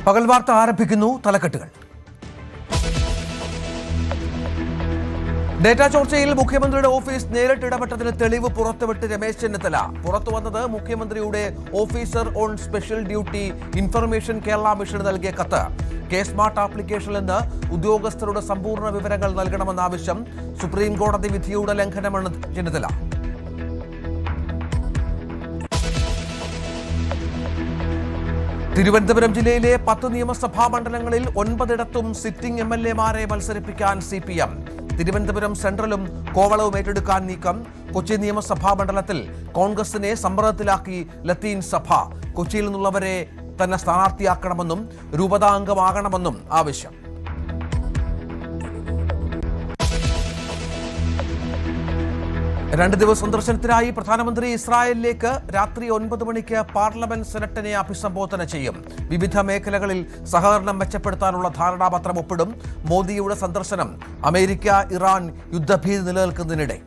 പകൽ വാർത്ത ആരംഭിക്കുന്നു. തലക്കെട്ടുകൾ. ഡേറ്റ ചോർച്ചയിൽ മുഖ്യമന്ത്രിയുടെ ഓഫീസ് നേരിട്ട് ഇടപെട്ടതിന് തെളിവ് പുറത്തുവിട്ട് രമേശ് ചെന്നിത്തല. പുറത്തുവന്നത് മുഖ്യമന്ത്രിയുടെ officer on special duty information Kerala മിഷന് നൽകിയ കത്ത്. കെ സ്മാർട്ട് ആപ്ലിക്കേഷനിൽ നിന്ന് ഉദ്യോഗസ്ഥരുടെ സമ്പൂർണ്ണ വിവരങ്ങൾ നൽകണമെന്ന ആവശ്യം. സുപ്രീം കോടതി വിധിയുടെ ലംഘനമാണ് ചെന്നിത്തല. തിരുവനന്തപുരം ജില്ലയിലെ 10 നിയമസഭാ മണ്ഡലങ്ങളിൽ 9 സിറ്റിംഗ് MLA-മാരെ മത്സരിപ്പിക്കാൻ CPM. തിരുവനന്തപുരം സെൻട്രലും കോവളവും ഏറ്റെടുക്കാൻ നീക്കം. കൊച്ചി നിയമസഭാ മണ്ഡലത്തിൽ കോൺഗ്രസിനെ സമ്മർദ്ദത്തിലാക്കി ലത്തീൻ സഭ. കൊച്ചിയിൽ നിന്നുള്ളവരെ തന്നെ സ്ഥാനാർത്ഥിയാക്കണമെന്നും രൂപതാംഗമാകണമെന്നും ആവശ്യം. രണ്ട് ദിവസ സന്ദർശനത്തിനായി പ്രധാനമന്ത്രി ഇസ്രായേലിലേക്ക്. രാത്രി 9 മണിക്ക് പാർലമെന്റ് സെനറ്റിനെ അഭിസംബോധന ചെയ്യും. വിവിധ മേഖലകളിൽ സഹകരണം മെച്ചപ്പെടുത്താനുള്ള ധാരണാപത്രം ഒപ്പിടും. മോദിയുടെ സന്ദർശനം അമേരിക്ക ഇറാൻ യുദ്ധഭീതി നിലനിൽക്കുന്നതിനിടെ.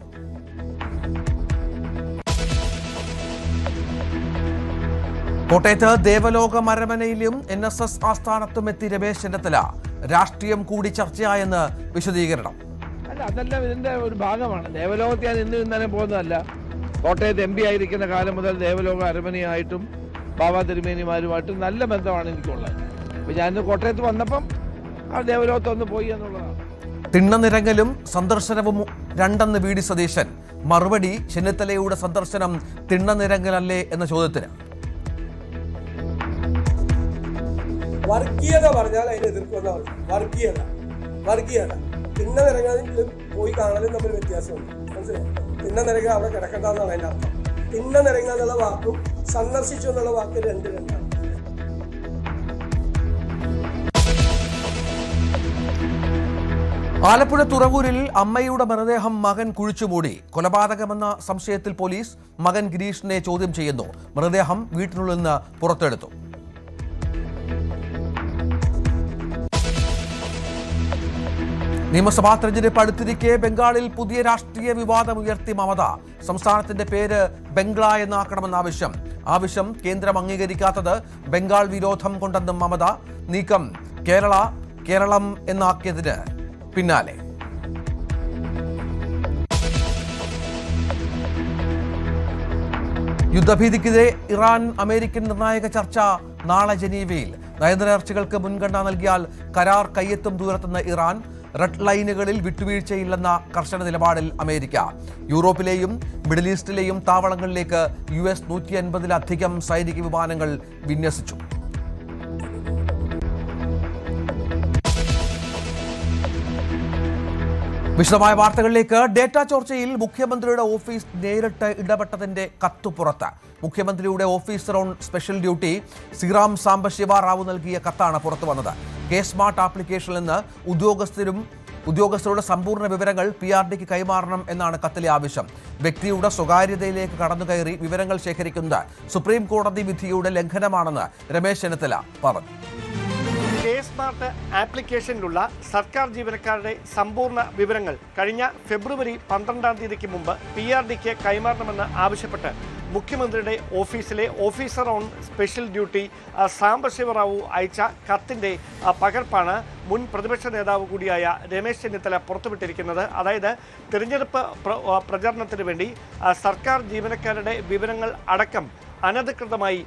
കോട്ടയത്ത് ദേവലോക മരമനയിലും NSS ആസ്ഥാനത്തും എത്തി രമേശ് ചെന്നിത്തല. രാഷ്ട്രീയം കൂടി ചർച്ചയായെന്ന് വിശദീകരണം. അതെല്ലാം ഇതിന്റെ ഒരു ഭാഗമാണ്. ദേവലോകത്ത് ഞാൻ ഇന്നലെ പോകുന്നതല്ല. കോട്ടയത്ത് MP ആയിരിക്കുന്ന കാലം മുതൽ ദേവലോക അരമനയായിട്ടും ബാബാ തിരുമേനിമാരുമായിട്ടും നല്ല ബന്ധമാണ് എനിക്കുള്ളത്. അപ്പൊ ഞാൻ കോട്ടയത്ത് വന്നപ്പം ആ ദേവലോകത്തൊന്ന് പോയി എന്നുള്ളതാണ്. തിണ്ണനിരങ്ങലും സന്ദർശനവും രണ്ടെന്ന് VD സതീശൻ. മറുപടി ചെന്നിത്തലയുടെ സന്ദർശനം തിണ്ണനിരങ്ങലല്ലേ എന്ന ചോദ്യത്തിന്. വർഗീയത പറഞ്ഞാൽ അതിനെ എതിർക്കുന്നതാണ്. വർഗീയത തിണ്ണനിരങ്ങലും പോയി കാണലും തമ്മിൽ വ്യത്യാസമുണ്ട്. മനസ്സിലായി? തിണ്ണനിരങ്ങ അവിടെ കിടക്കണ്ടെന്നാണ് അതിന്റെ അർത്ഥം. തിണ്ണനിരങ്ങ എന്നുള്ള വാക്കും സന്ദർശിച്ചു എന്നുള്ള വാക്ക് രണ്ടാണ്. ആലപ്പുഴ തുറവൂരിൽ അമ്മയുടെ മൃതദേഹം മകൻ കുഴിച്ചുമൂടി. കൊലപാതകമെന്ന സംശയത്തിൽ പോലീസ് മകൻ ഗിരീഷിനെ ചോദ്യം ചെയ്യുന്നു. മൃതദേഹം വീട്ടിനുള്ളിൽ നിന്ന് പുറത്തെടുത്തു. നിയമസഭാ തെരഞ്ഞെടുപ്പ് അടുത്തിരിക്കെ ബംഗാളിൽ പുതിയ രാഷ്ട്രീയ വിവാദം ഉയർത്തി മമത. സംസ്ഥാനത്തിന്റെ പേര് ബംഗ്ല എന്നാക്കണമെന്ന ആവശ്യം കേന്ദ്രം അംഗീകരിക്കാത്തത് ബംഗാൾ വിരോധം കൊണ്ടെന്നും മമത. നീക്കം കേരളം എന്നാക്കിയതിന് പിന്നാലെ. യുദ്ധഭീതിക്കെതിരെ ഇറാൻ അമേരിക്കൻ നിർണായക ചർച്ച നാളെ ജനീവയിൽ. നയതന്ത്ര ചർച്ചകൾക്ക് മുൻഗണന നൽകിയാൽ കരാർ കയ്യെത്തും ദൂരത്തുനിന്ന് ഇറാൻ. റെഡ് ലൈനുകളിൽ വിട്ടുവീഴ്ചയില്ലെന്ന കർശന നിലപാടിൽ അമേരിക്ക. യൂറോപ്പിലെയും മിഡിൽ ഈസ്റ്റിലെയും താവളങ്ങളിലേക്ക് US 150-ലധികം സൈനിക വിമാനങ്ങൾ വിന്യസിച്ചു. വിശദമായ വാർത്തകളിലേക്ക്. ഡേറ്റ ചോർച്ചയിൽ മുഖ്യമന്ത്രിയുടെ ഓഫീസ് നേരിട്ട് ഇടപെട്ടതിന്റെ കത്ത് പുറത്ത്. മുഖ്യമന്ത്രിയുടെ officer on special duty Sriram Sambasiva Rao നൽകിയ കത്താണ് പുറത്തു വന്നത്. കെ സ്മാർട്ട് ആപ്ലിക്കേഷനിൽ നിന്ന് ഉദ്യോഗസ്ഥരുടെ സമ്പൂർണ്ണ വിവരങ്ങൾ PRDക്ക് കൈമാറണം എന്നാണ് കത്തിലെ ആവശ്യം. വ്യക്തിയുടെ സ്വകാര്യതയിലേക്ക് കടന്നുകയറി വിവരങ്ങൾ ശേഖരിക്കുന്നത് സുപ്രീം കോടതി വിധിയുടെ ലംഘനമാണെന്ന് രമേശ് ചെന്നിത്തല പറഞ്ഞു. കെ സ്മാർട്ട് ആപ്ലിക്കേഷനിലുള്ള സർക്കാർ ജീവനക്കാരുടെ സമ്പൂർണ്ണ വിവരങ്ങൾ കഴിഞ്ഞ ഫെബ്രുവരി 12-ാം തീയതിക്ക് മുമ്പ് PRDക്ക് കൈമാറണമെന്ന് ആവശ്യപ്പെട്ട് മുഖ്യമന്ത്രിയുടെ ഓഫീസിലെ officer on special duty Sambasiva Rao അയച്ച കത്തിൻ്റെ പകർപ്പാണ് മുൻ പ്രതിപക്ഷ നേതാവ് കൂടിയായ രമേശ് ചെന്നിത്തല പുറത്തുവിട്ടിരിക്കുന്നത്. അതായത് തിരഞ്ഞെടുപ്പ് പ്രചരണത്തിന് വേണ്ടി സർക്കാർ ജീവനക്കാരുടെ വിവരങ്ങൾ അടക്കം അനധികൃതമായി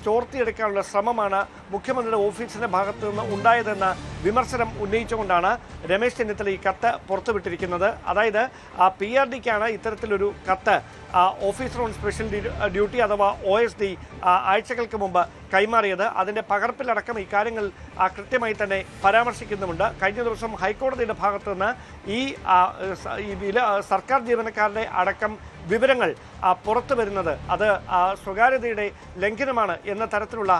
ചോർത്തിയെടുക്കാനുള്ള ശ്രമമാണ് മുഖ്യമന്ത്രിയുടെ ഓഫീസിന്റെ ഭാഗത്തു നിന്ന് ഉണ്ടായതെന്ന വിമർശനം ഉന്നയിച്ചുകൊണ്ടാണ് രമേശ് ചെന്നിത്തല ഈ കത്ത് പുറത്തുവിട്ടിരിക്കുന്നത്. അതായത് PRDക്കാണ് ഇത്തരത്തിലൊരു കത്ത് ഓഫീസർ ഓൺ സ്പെഷ്യൽ ഡ്യൂട്ടി അഥവാ OSD ആഴ്ചകൾക്ക് മുമ്പ് കൈമാറിയത്. അതിൻ്റെ പകർപ്പിലടക്കം ഇക്കാര്യങ്ങൾ കൃത്യമായി തന്നെ പരാമർശിക്കുന്നുമുണ്ട്. കഴിഞ്ഞ ദിവസം ഹൈക്കോടതിയുടെ ഭാഗത്തു നിന്ന് ഈ സർക്കാർ ജീവനക്കാരുടെ അടക്കം വിവരങ്ങൾ പുറത്തു വരുന്നത് അത് സ്വകാര്യതയുടെ ലംഘനമാണ് എന്ന തരത്തിലുള്ള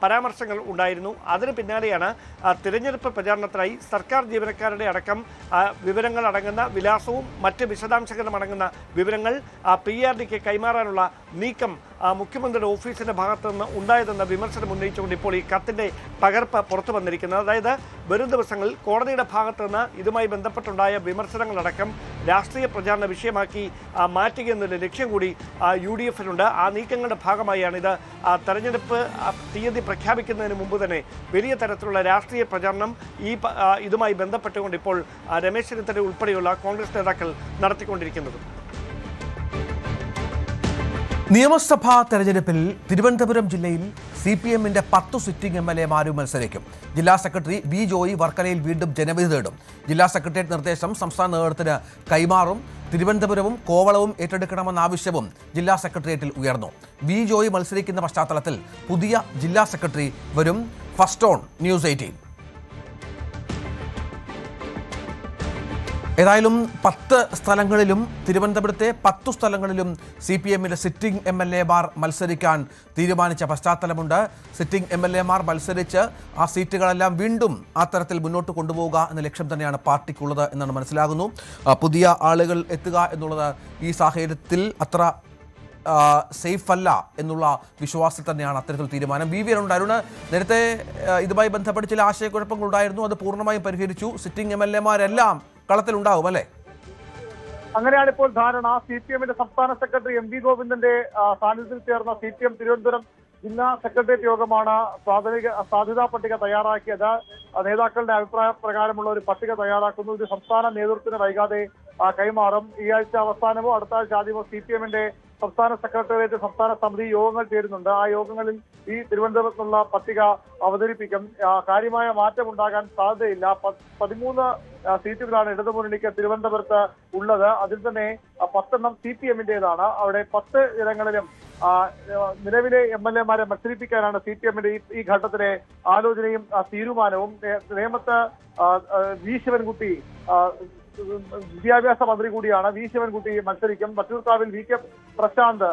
പരാമർശങ്ങൾ ഉണ്ടായിരുന്നു. അതിന് പിന്നാലെയാണ് തിരഞ്ഞെടുപ്പ് പ്രചാരണത്തിനായി സർക്കാർ ജീവനക്കാരുടെ അടക്കം വിവരങ്ങൾ അടങ്ങുന്ന വിലാസവും മറ്റ് വിശദാംശങ്ങളും അടങ്ങുന്ന വിവരങ്ങൾ PRDക്ക് കൈമാറാനുള്ള നീക്കം മുഖ്യമന്ത്രിയുടെ ഓഫീസിന്റെ ഭാഗത്തു നിന്ന് ഉണ്ടായതെന്ന വിമർശനം ഉന്നയിച്ചുകൊണ്ട് ഇപ്പോൾ ഈ കത്തിന്റെ പകർപ്പ് പുറത്തു വന്നിരിക്കുന്നത്. അതായത് വരും ദിവസങ്ങളിൽ കോടതിയുടെ ഭാഗത്തു നിന്ന് ഇതുമായി ബന്ധപ്പെട്ടുണ്ടായ വിമർശനങ്ങളടക്കം രാഷ്ട്രീയ പ്രചാരണ വിഷയമാക്കി മാറ്റുക എന്നൊരു ലക്ഷ്യം കൂടി UDF-നുണ്ട്. ആ നീക്കങ്ങളുടെ ഭാഗമായാണ് ഇത് തെരഞ്ഞെടുപ്പ് തീയതി പ്രഖ്യാപിക്കുന്നതിന് മുമ്പ് തന്നെ വലിയ തരത്തിലുള്ള രാഷ്ട്രീയ പ്രചാരണം ഇതുമായി ബന്ധപ്പെട്ടുകൊണ്ട് ഇപ്പോൾ രമേശ് ചെന്നിത്തല ഉൾപ്പെടെയുള്ള കോൺഗ്രസ് നേതാക്കൾ നടത്തിക്കൊണ്ടിരിക്കുന്നത്. നിയമസഭാ തെരഞ്ഞെടുപ്പിൽ തിരുവനന്തപുരം ജില്ലയിൽ CPM-ന്റെ 10 സിറ്റിംഗ് MLA-മാരും മത്സരിക്കും. ജില്ലാ സെക്രട്ടറി B. ജോയി വർക്കലയിൽ വീണ്ടും ജനവിധി തേടും. ജില്ലാ സെക്രട്ടേറിയറ്റ് നിർദ്ദേശം സംസ്ഥാന നേതൃത്വത്തിന് കൈമാറും. തിരുവനന്തപുരവും കോവളവും ഏറ്റെടുക്കണമെന്ന ആവശ്യവും ജില്ലാ സെക്രട്ടേറിയറ്റിൽ ഉയർന്നു. B. ജോയി മത്സരിക്കുന്ന പശ്ചാത്തലത്തിൽ പുതിയ ജില്ലാ സെക്രട്ടറി വരും. First on news 18. ഏതായാലും 10 സ്ഥലങ്ങളിലും തിരുവനന്തപുരത്തെ 10 സ്ഥലങ്ങളിലും CPM-ന്റെ സിറ്റിംഗ് MLA-മാർ മത്സരിക്കാൻ തീരുമാനിച്ച പശ്ചാത്തലമുണ്ട്. സിറ്റിംഗ് MLA-മാർ മത്സരിച്ച് ആ സീറ്റുകളെല്ലാം വീണ്ടും ആ തരത്തിൽ മുന്നോട്ട് കൊണ്ടുപോവുക എന്ന ലക്ഷ്യം തന്നെയാണ് പാർട്ടിക്കുള്ളത് എന്നാണ് മനസ്സിലാകുന്നു. പുതിയ ആളുകൾ എത്തുക എന്നുള്ളത് ഈ സാഹചര്യത്തിൽ അത്ര സേഫ് അല്ല എന്നുള്ള വിശ്വാസത്തിൽ തന്നെയാണ് അത്തരത്തിൽ തീരുമാനം. BV അരുണ്, നേരത്തെ ഇതുമായി ബന്ധപ്പെട്ട് ചില ആശയക്കുഴപ്പങ്ങളുണ്ടായിരുന്നു, അത് പൂർണ്ണമായും പരിഹരിച്ചു. സിറ്റിംഗ് MLA-മാരെല്ലാം കളത്തിലുണ്ടാവും അല്ലേ? അങ്ങനെയാണ് ഇപ്പോൾ ധാരണ. CPM-ന്റെ സംസ്ഥാന സെക്രട്ടറി MV ഗോവിന്ദന്റെ സാന്നിധ്യത്തിൽ ചേർന്ന CPM തിരുവനന്തപുരം ജില്ലാ സെക്രട്ടേറിയറ്റ് യോഗമാണ് സാധ്യതാ പട്ടിക തയ്യാറാക്കിയത്. നേതാക്കളുടെ അഭിപ്രായ പ്രകാരമുള്ള ഒരു പട്ടിക തയ്യാറാക്കുന്നു. ഇത് സംസ്ഥാന നേതൃത്വത്തിന് വൈകാതെ കൈമാറും. ഈ ആഴ്ച അവസാനമോ അടുത്ത ആഴ്ച ആദ്യമോ CPM-ന്റെ സംസ്ഥാന സെക്രട്ടേറിയറ്റ് സംസ്ഥാന സമിതി യോഗങ്ങൾ ചേരുന്നുണ്ട്. ആ യോഗങ്ങളിൽ ഈ തിരുവനന്തപുരത്തുള്ള പട്ടിക അവതരിപ്പിക്കും. കാര്യമായ മാറ്റം ഉണ്ടാകാൻ സാധ്യതയില്ല. 13 സീറ്റുകളാണ് ഇടതുമുന്നണിക്ക് തിരുവനന്തപുരത്ത് ഉള്ളത്. അതിൽ തന്നെ 10 CPM-ന്റേതാണ്. അവിടെ 10 ഇടങ്ങളിലും നിലവിലെ MLA-മാരെ മത്സരിപ്പിക്കാനാണ് CPM-ന്റെ ഈ ഘട്ടത്തിലെ ആലോചനയും തീരുമാനവും. നേമത്ത് V. ശിവൻകുട്ടി വിദ്യാഭ്യാസ മന്ത്രി കൂടിയാണ്. V. ശിവൻകുട്ടി മത്സരിക്കും. വട്ടിയൂർക്കാവിൽ VK പ്രശാന്ത്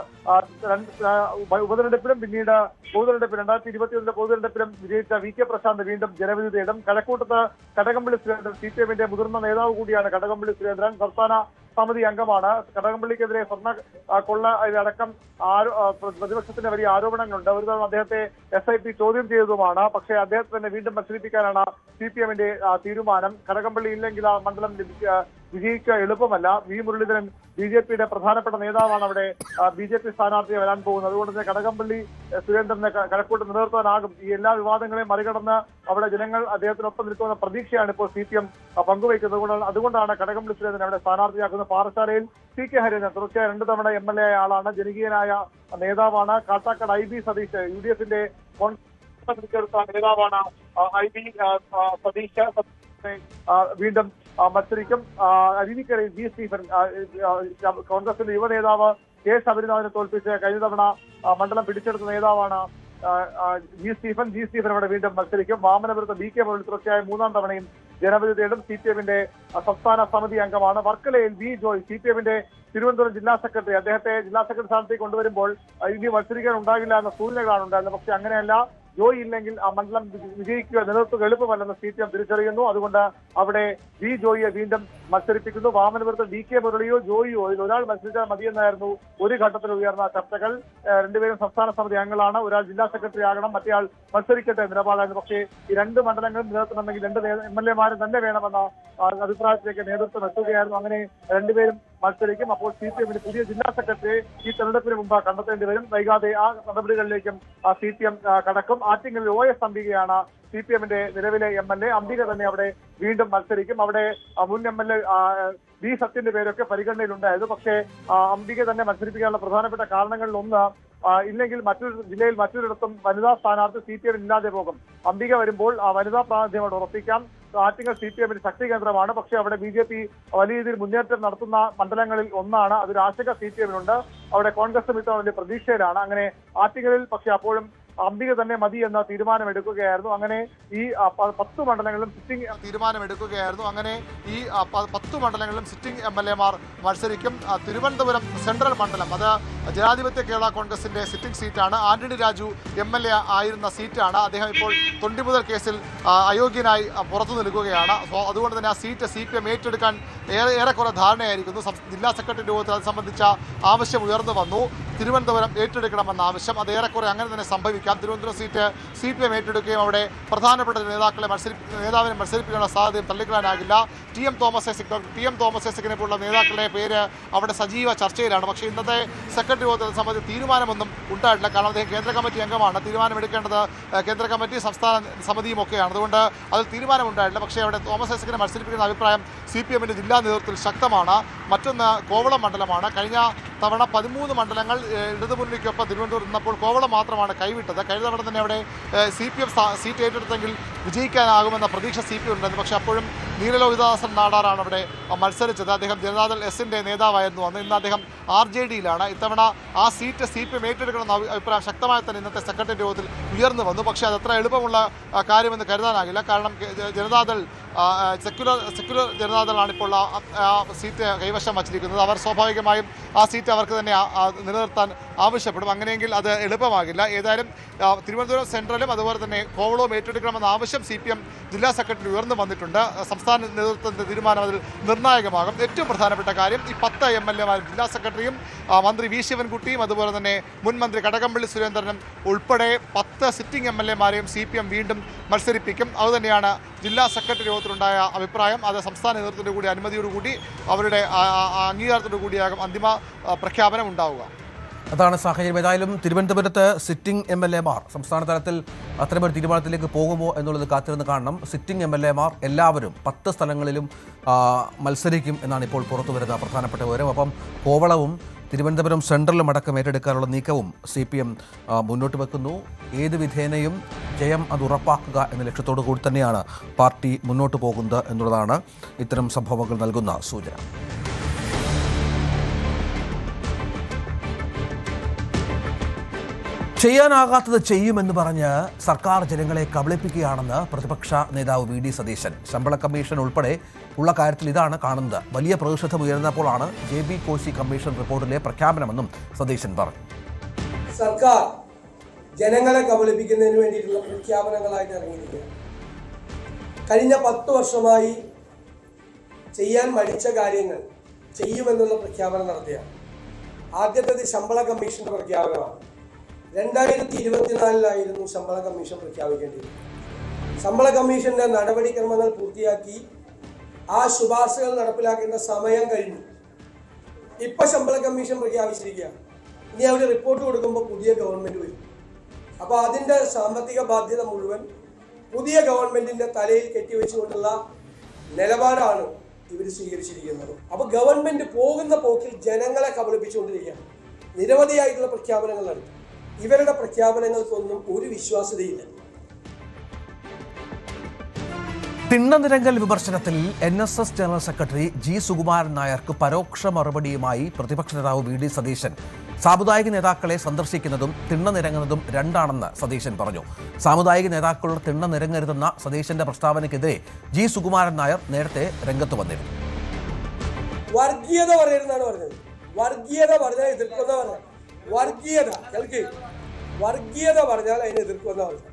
ഉപതെരഞ്ഞെടുപ്പിലും പിന്നീട് പൊതുതെരഞ്ഞെടുപ്പിലും 2021 പൊതുതെരഞ്ഞെടുപ്പിലും വിജയിച്ച VK പ്രശാന്ത് വീണ്ടും ജനവിധി തേടും. കഴക്കൂട്ടത്ത് കടകംപള്ളി സുരേന്ദ്രൻ CPM-ന്റെ മുതിർന്ന നേതാവ് കൂടിയാണ്. കടകംപള്ളി സുരേന്ദ്രൻ സംസ്ഥാന സമിതി അംഗമാണ്. കടകംപള്ളിക്കെതിരെ സ്വർണ്ണ കൊള്ള അടക്കം പ്രതിപക്ഷത്തിന്റെ വലിയ ആരോപണങ്ങളുണ്ട്. ഒരു തവണ അദ്ദേഹത്തെ SIT ചോദ്യം ചെയ്തതുമാണ്. പക്ഷേ അദ്ദേഹത്തെ തന്നെ വീണ്ടും മത്സരിപ്പിക്കാനാണ് CPM-ന്റെ തീരുമാനം. കടകംപള്ളി ഇല്ലെങ്കിൽ ആ മണ്ഡലം വിജയിക്കുക എളുപ്പമല്ല. V. മുരളീധരൻ BJP-യുടെ പ്രധാനപ്പെട്ട നേതാവാണ് അവിടെ BJP സ്ഥാനാർത്ഥിയെ വരാൻ പോകുന്നത്. അതുകൊണ്ട് തന്നെ കടകംപള്ളി സുരേന്ദ്രനെ കഴക്കൂട്ട് നിലനിർത്താനാകും. ഈ എല്ലാ വിവാദങ്ങളെയും മറികടന്ന് അവിടെ ജനങ്ങൾ അദ്ദേഹത്തിനൊപ്പം നിൽക്കുന്ന പ്രതീക്ഷയാണ് ഇപ്പോൾ CPM പങ്കുവയ്ക്കുന്നത്. അതുകൊണ്ടാണ് കടകംപള്ളി സുരേന്ദ്രൻ അവിടെ സ്ഥാനാർത്ഥിയാക്കുന്നത്. പാറശാലയിൽ CK ഹരിജൻ തുടർച്ചയായ 2 തവണ MLA ആയ ആളാണ്. ജനകീയനായ നേതാവാണ്. കാട്ടാക്കട IB സതീഷ് UDF-ന്റെ നേതാവാണ്. IB സതീഷ് വീണ്ടും മത്സരിക്കും. അരുവിക്കരയിൽ G. സ്റ്റീഫൻ കോൺഗ്രസിന്റെ യുവ നേതാവ് K. ശബരിനാഥിനെ തോൽപ്പിച്ച് കഴിഞ്ഞ തവണ മണ്ഡലം പിടിച്ചെടുത്ത നേതാവാണ് G. സ്റ്റീഫൻ അവിടെ വീണ്ടും മത്സരിക്കും. വാമനപുരത്ത് BK മുരളി തുടർച്ചയായ 3ാം തവണയും ജനവിധി തേടും. CPM-ന്റെ സംസ്ഥാന സമിതി അംഗമാണ്. വർക്കലയിൽ V. ജോയ് CPM-ന്റെ തിരുവനന്തപുരം ജില്ലാ സെക്രട്ടറി. അദ്ദേഹത്തെ ജില്ലാ സെക്രട്ടറി സ്ഥാനത്തേക്ക് കൊണ്ടുവരുമ്പോൾ ഇനി മത്സരിക്കാൻ ഉണ്ടാകില്ല എന്ന സൂചനകളാണ് ഉണ്ടായിരുന്നത്. പക്ഷെ അങ്ങനെയല്ല. ജോയി ഇല്ലെങ്കിൽ ആ മണ്ഡലം വിജയിക്കുക നിലനിർത്തുക എളുപ്പമല്ലെന്ന് CPM തിരിച്ചറിയുന്നു. അതുകൊണ്ട് അവിടെ V. ജോയിയെ വീണ്ടും മത്സരിപ്പിക്കുന്നു. വാമനപുരത്ത് DK മുരളിയോ ജോയിയോ ഇതിൽ ഒരാൾ മത്സരിച്ചാൽ മതിയെന്നായിരുന്നു ഒരു ഘട്ടത്തിൽ ഉയർന്ന ചർച്ചകൾ. രണ്ടുപേരും സംസ്ഥാന സമിതി അംഗങ്ങളാണ്. ഒരാൾ ജില്ലാ സെക്രട്ടറി ആകണം, മറ്റേയാൾ മത്സരിക്കട്ടെ നിലപാടായിരുന്നു. പക്ഷേ ഈ 2 മണ്ഡലങ്ങളും നിലനിർത്തണമെങ്കിൽ 2 MLA-മാരും തന്നെ വേണമെന്ന അഭിപ്രായത്തിലേക്ക് നേതൃത്വം എത്തുകയായിരുന്നു. അങ്ങനെ 2 പേരും മത്സരിക്കും. അപ്പോൾ CPM-ന് പുതിയ ജില്ലാ സെക്രട്ടറിയെ ഈ തെരഞ്ഞെടുപ്പിന് മുമ്പ് കണ്ടെത്തേണ്ടി വരും. വൈകാതെ ആ നടപടികളിലേക്കും CPM കടക്കും. ആറ്റിങ്ങൽ OS അംബികയാണ് CPM-ന്റെ നിലവിലെ MLA. അംബിക തന്നെ അവിടെ വീണ്ടും മത്സരിക്കും. അവിടെ മുൻ MLA B. സത്യന്റെ പേരൊക്കെ പരിഗണനയിലുണ്ടായിരുന്നു. പക്ഷേ അംബിക തന്നെ മത്സരിപ്പിക്കാനുള്ള പ്രധാനപ്പെട്ട കാരണങ്ങളിൽ ഒന്ന് ഇല്ലെങ്കിൽ മറ്റൊരു ജില്ലയിൽ മറ്റൊരിടത്തും വനിതാ സ്ഥാനാർത്ഥി CPM ഇല്ലാതെ പോകും. അംബിക വരുമ്പോൾ ആ വനിതാ പ്രാതിനിധ്യം അവിടെ ഉറപ്പിക്കാം. ആറ്റിങ്ങൽ CPM-ന്റെ ശക്തി കേന്ദ്രമാണ്. പക്ഷേ അവിടെ BJP വലിയ രീതിയിൽ മുന്നേറ്റം നടത്തുന്ന മണ്ഡലങ്ങളിൽ ഒന്നാണ്. അതൊരു ആശങ്ക CPM-നുണ്ട്. അവിടെ കോൺഗ്രസ് ഇത്തവണ വലിയ പ്രതീക്ഷയിലാണ്. അങ്ങനെ ആറ്റിങ്ങലിൽ പക്ഷേ അപ്പോഴും അംബിക തന്നെ മതി എന്ന തീരുമാനമെടുക്കുകയായിരുന്നു. അങ്ങനെ ഈ 10 മണ്ഡലങ്ങളിലും സിറ്റിംഗ് തീരുമാനമെടുക്കുകയായിരുന്നു. അങ്ങനെ ഈ 10 മണ്ഡലങ്ങളിലും സിറ്റിംഗ് MLA-മാർ മത്സരിക്കും. തിരുവനന്തപുരം സെൻട്രൽ മണ്ഡലം അത് ജനാധിപത്യ കേരള കോൺഗ്രസിന്റെ സിറ്റിംഗ് സീറ്റാണ്. ആന്റണി രാജു MLA ആയിരുന്ന സീറ്റാണ്. അദ്ദേഹം ഇപ്പോൾ തൊണ്ടിമുതൽ കേസിൽ അയോഗ്യനായി പുറത്തു നിൽക്കുകയാണ്. അതുകൊണ്ട് തന്നെ ആ സീറ്റ് CPM ഏറ്റെടുക്കാൻ ഏറെക്കുറെ ധാരണയായിരിക്കുന്നു. ജില്ലാ സെക്രട്ടറി രൂപത്തിൽ അത് സംബന്ധിച്ച ആവശ്യം ഉയർന്നു വന്നു. തിരുവനന്തപുരം ഏറ്റെടുക്കണമെന്ന ആവശ്യം. അത് ഏറെക്കുറെ അങ്ങനെ തന്നെ സംഭവിക്കാം. തിരുവനന്തപുരം സീറ്റ് CPM ഏറ്റെടുക്കുകയും അവിടെ പ്രധാനപ്പെട്ട നേതാവിനെ മത്സരിപ്പിക്കാനുള്ള സാധ്യതയും തള്ളിക്കളയാനാകില്ല. ടി.എം. തോമസ് ഐസക്കിനെ പോലുള്ള നേതാക്കളുടെ പേര് അവിടെ സജീവ ചർച്ചയിലാണ്. പക്ഷേ ഇന്നത്തെ സെക്രട്ടറി യോഗത്തെ സംബന്ധിച്ച് തീരുമാനമൊന്നും ഉണ്ടായിട്ടില്ല. കാരണം അദ്ദേഹം കേന്ദ്ര കമ്മിറ്റി അംഗമാണ്. തീരുമാനമെടുക്കേണ്ടത് കേന്ദ്ര കമ്മിറ്റി, സംസ്ഥാന സമിതിയും ഒക്കെയാണ്. അതുകൊണ്ട് അതിൽ തീരുമാനമുണ്ടായിട്ടില്ല. പക്ഷേ അവിടെ തോമസ് ഐസക്കിനെ മത്സരിപ്പിക്കുന്ന അഭിപ്രായം CPM-ന്റെ ജില്ലാ നേതൃത്വത്തിൽ ശക്തമാണ്. മറ്റൊന്ന് കോവളം മണ്ഡലമാണ്. കഴിഞ്ഞ തവണ 13 മണ്ഡലങ്ങൾ ഇടതുമുന്നണിക്കൊപ്പം തിരുവനന്തപുരം നിന്നപ്പോൾ കോവളം മാത്രമാണ് കൈവിട്ടത്. കഴിഞ്ഞ തവണ തന്നെ അവിടെ CPM സീറ്റ് ഏറ്റെടുത്തെങ്കിൽ വിജയിക്കാനാകുമെന്ന പ്രതീക്ഷ CPM ഉണ്ടായിരുന്നു. പക്ഷേ അപ്പോഴും നീലലോഹിതദാസൻ നാടാറാണ് അവിടെ മത്സരിച്ചത്. അദ്ദേഹം ജനതാദൾ എസിൻ്റെ നേതാവായിരുന്നു അന്ന്. ഇന്ന് അദ്ദേഹം RJD-യിലാണ്. ഇത്തവണ ആ സീറ്റ് CPM ഏറ്റെടുക്കണമെന്ന അഭിപ്രായം ശക്തമായി തന്നെ ഇന്നത്തെ സെക്രട്ടറി യോഗത്തിൽ ഉയർന്നു വന്നു. പക്ഷേ അതത്ര എളുപ്പമുള്ള കാര്യമെന്ന് കരുതാനാകില്ല. കാരണം ജനതാദൾ സെക്യുലർ ജനതാദളാണ് ഇപ്പോൾ ആ സീറ്റ് കൈവശം വച്ചിരിക്കുന്നത്. അവർ സ്വാഭാവികമായും ആ സീറ്റ് അവർക്ക് തന്നെ നിലനിർത്താൻ ആവശ്യപ്പെടും. അങ്ങനെയെങ്കിൽ അത് എളുപ്പമാകില്ല. ഏതായാലും തിരുവനന്തപുരം സെൻട്രലും അതുപോലെ തന്നെ കോവളവും ഏറ്റെടുക്കണമെന്ന ആവശ്യം CPM ജില്ലാ സെക്രട്ടറി ഉയർന്നു വന്നിട്ടുണ്ട്. സംസ്ഥാന നേതൃത്വത്തിൻ്റെ തീരുമാനം അതിൽ നിർണായകമാകും. ഏറ്റവും പ്രധാനപ്പെട്ട കാര്യം ഈ 10 MLA-മാരും ജില്ലാ സെക്രട്ടറിയും മന്ത്രി V. ശിവൻകുട്ടിയും അതുപോലെ തന്നെ മുൻ മന്ത്രി കടകംപള്ളി സുരേന്ദ്രനും ഉൾപ്പെടെ 10 സിറ്റിംഗ് MLA-മാരെയും CPM വീണ്ടും മത്സരിപ്പിക്കും. അതുതന്നെയാണ് ജില്ലാ സെക്രട്ടറി യോഗത്തിലുണ്ടായ അഭിപ്രായം. അത് സംസ്ഥാന നേതൃത്വത്തിൻ്റെ കൂടി അനുമതിയോടുകൂടി അവരുടെ അംഗീകാരത്തോടു കൂടിയാകും അന്തിമ പ്രഖ്യാപനം ഉണ്ടാവുക. അതാണ് സാഹചര്യം. ഏതായാലും തിരുവനന്തപുരത്ത് സിറ്റിംഗ് MLA-മാർ സംസ്ഥാന തലത്തിൽ അത്തരമൊരു തീരുമാനത്തിലേക്ക് പോകുമോ എന്നുള്ളത് കാത്തിരുന്ന് കാണണം. സിറ്റിംഗ് MLA-മാർ എല്ലാവരും 10 സ്ഥലങ്ങളിലും മത്സരിക്കും എന്നാണ് ഇപ്പോൾ പുറത്തു വരുന്ന പ്രധാനപ്പെട്ട വിവരം. അപ്പം കോവളവും തിരുവനന്തപുരം സെൻട്രലും അടക്കം ഏറ്റെടുക്കാനുള്ള നീക്കവും CPM മുന്നോട്ട് വെക്കുന്നു. ഏത് വിധേനയും ജയം അത് ഉറപ്പാക്കുക എന്ന ലക്ഷ്യത്തോടു കൂടി തന്നെയാണ് പാർട്ടി മുന്നോട്ട് പോകുന്നത് എന്നുള്ളതാണ് ഇത്തരം സംഭവങ്ങൾ നൽകുന്ന സൂചന. ചെയ്യാനാകാത്തത് ചെയ്യുമെന്ന് പറഞ്ഞ് സർക്കാർ ജനങ്ങളെ കബളിപ്പിക്കുകയാണെന്ന് പ്രതിപക്ഷ നേതാവ് V. D. സതീശൻ. ശമ്പള കമ്മീഷൻ ഉൾപ്പെടെ ഉള്ള കാര്യത്തിൽ ഇതാണ് കാണുന്നത്. വലിയ പ്രതിഷേധം ഉയർന്നപ്പോഴാണ് JB കോശി കമ്മീഷൻ റിപ്പോർട്ടിലെ പ്രഖ്യാപനമെന്നും സതീശൻ പറഞ്ഞു. സർക്കാർ ജനങ്ങളെ കബളിപ്പിക്കുന്നതിന് വേണ്ടിയിട്ടുള്ള പ്രഖ്യാപനങ്ങളായിട്ട് ഇറങ്ങിയിരിക്കുക. കഴിഞ്ഞ 10 വർഷമായി ചെയ്യാൻ മടിച്ച കാര്യങ്ങൾ ചെയ്യുമെന്നുള്ള പ്രഖ്യാപനം നടത്തിയാണ്. ആദ്യത്തേത് ശമ്പള കമ്മീഷന്റെ പ്രഖ്യാപനമാണ്. 2024 ശമ്പള കമ്മീഷൻ പ്രഖ്യാപിക്കേണ്ടത്. ശമ്പള കമ്മീഷന്റെ നടപടിക്രമങ്ങൾ പൂർത്തിയാക്കി ആ ശുപാർശകൾ നടപ്പിലാക്കേണ്ട സമയം കഴിഞ്ഞു. ഇപ്പൊ ശമ്പള കമ്മീഷൻ പ്രഖ്യാപിച്ചിരിക്കുകയാണ്. ഇനി അവർ റിപ്പോർട്ട് കൊടുക്കുമ്പോൾ പുതിയ ഗവൺമെന്റ് വരും. അപ്പോൾ അതിന്റെ സാമ്പത്തിക ബാധ്യത മുഴുവൻ പുതിയ ഗവൺമെന്റിന്റെ തലയിൽ കെട്ടിവെച്ചുകൊണ്ടുള്ള നിലപാടാണ് ഇവർ സ്വീകരിച്ചിരിക്കുന്നത്. അപ്പോൾ ഗവൺമെന്റ് പോകുന്ന പോക്കിൽ ജനങ്ങളെ കബളിപ്പിച്ചുകൊണ്ടിരിക്കുകയാണ്. നിരവധിയായിട്ടുള്ള പ്രഖ്യാപനങ്ങൾ നടത്തി. ഇവരുടെ പ്രഖ്യാപനങ്ങൾക്കൊന്നും ഒരു വിശ്വാസ്യതയില്ല. തിണ്ണനിരങ്കൽ വിമർശനത്തിൽ NSS general secretary G. Sukumaran നായർക്ക് പരോക്ഷ മറുപടിയുമായി പ്രതിപക്ഷ നേതാവ് V. D. സതീശൻ. സാമുദായിക നേതാക്കളെ സന്ദർശിക്കുന്നതും തിണ്ണനിരങ്ങുന്നതും രണ്ടാണെന്ന് സതീശൻ പറഞ്ഞു. സാമുദായിക നേതാക്കളുടെ തിണ്ണനിരങ്ങരുതെന്ന സതീശന്റെ പ്രസ്താവനയ്ക്കെതിരെ G. സുകുമാരൻ നായർ നേരത്തെ രംഗത്ത് വന്നിരുന്നു. വർഗീയത പറയരുതെന്നാണ് പറഞ്ഞത്. വർഗീയത പറഞ്ഞാൽ എതിർക്കുന്ന പറഞ്ഞത്. വർഗീയത പറഞ്ഞാൽ അതിനെ എതിർക്കുന്ന പറഞ്ഞത്.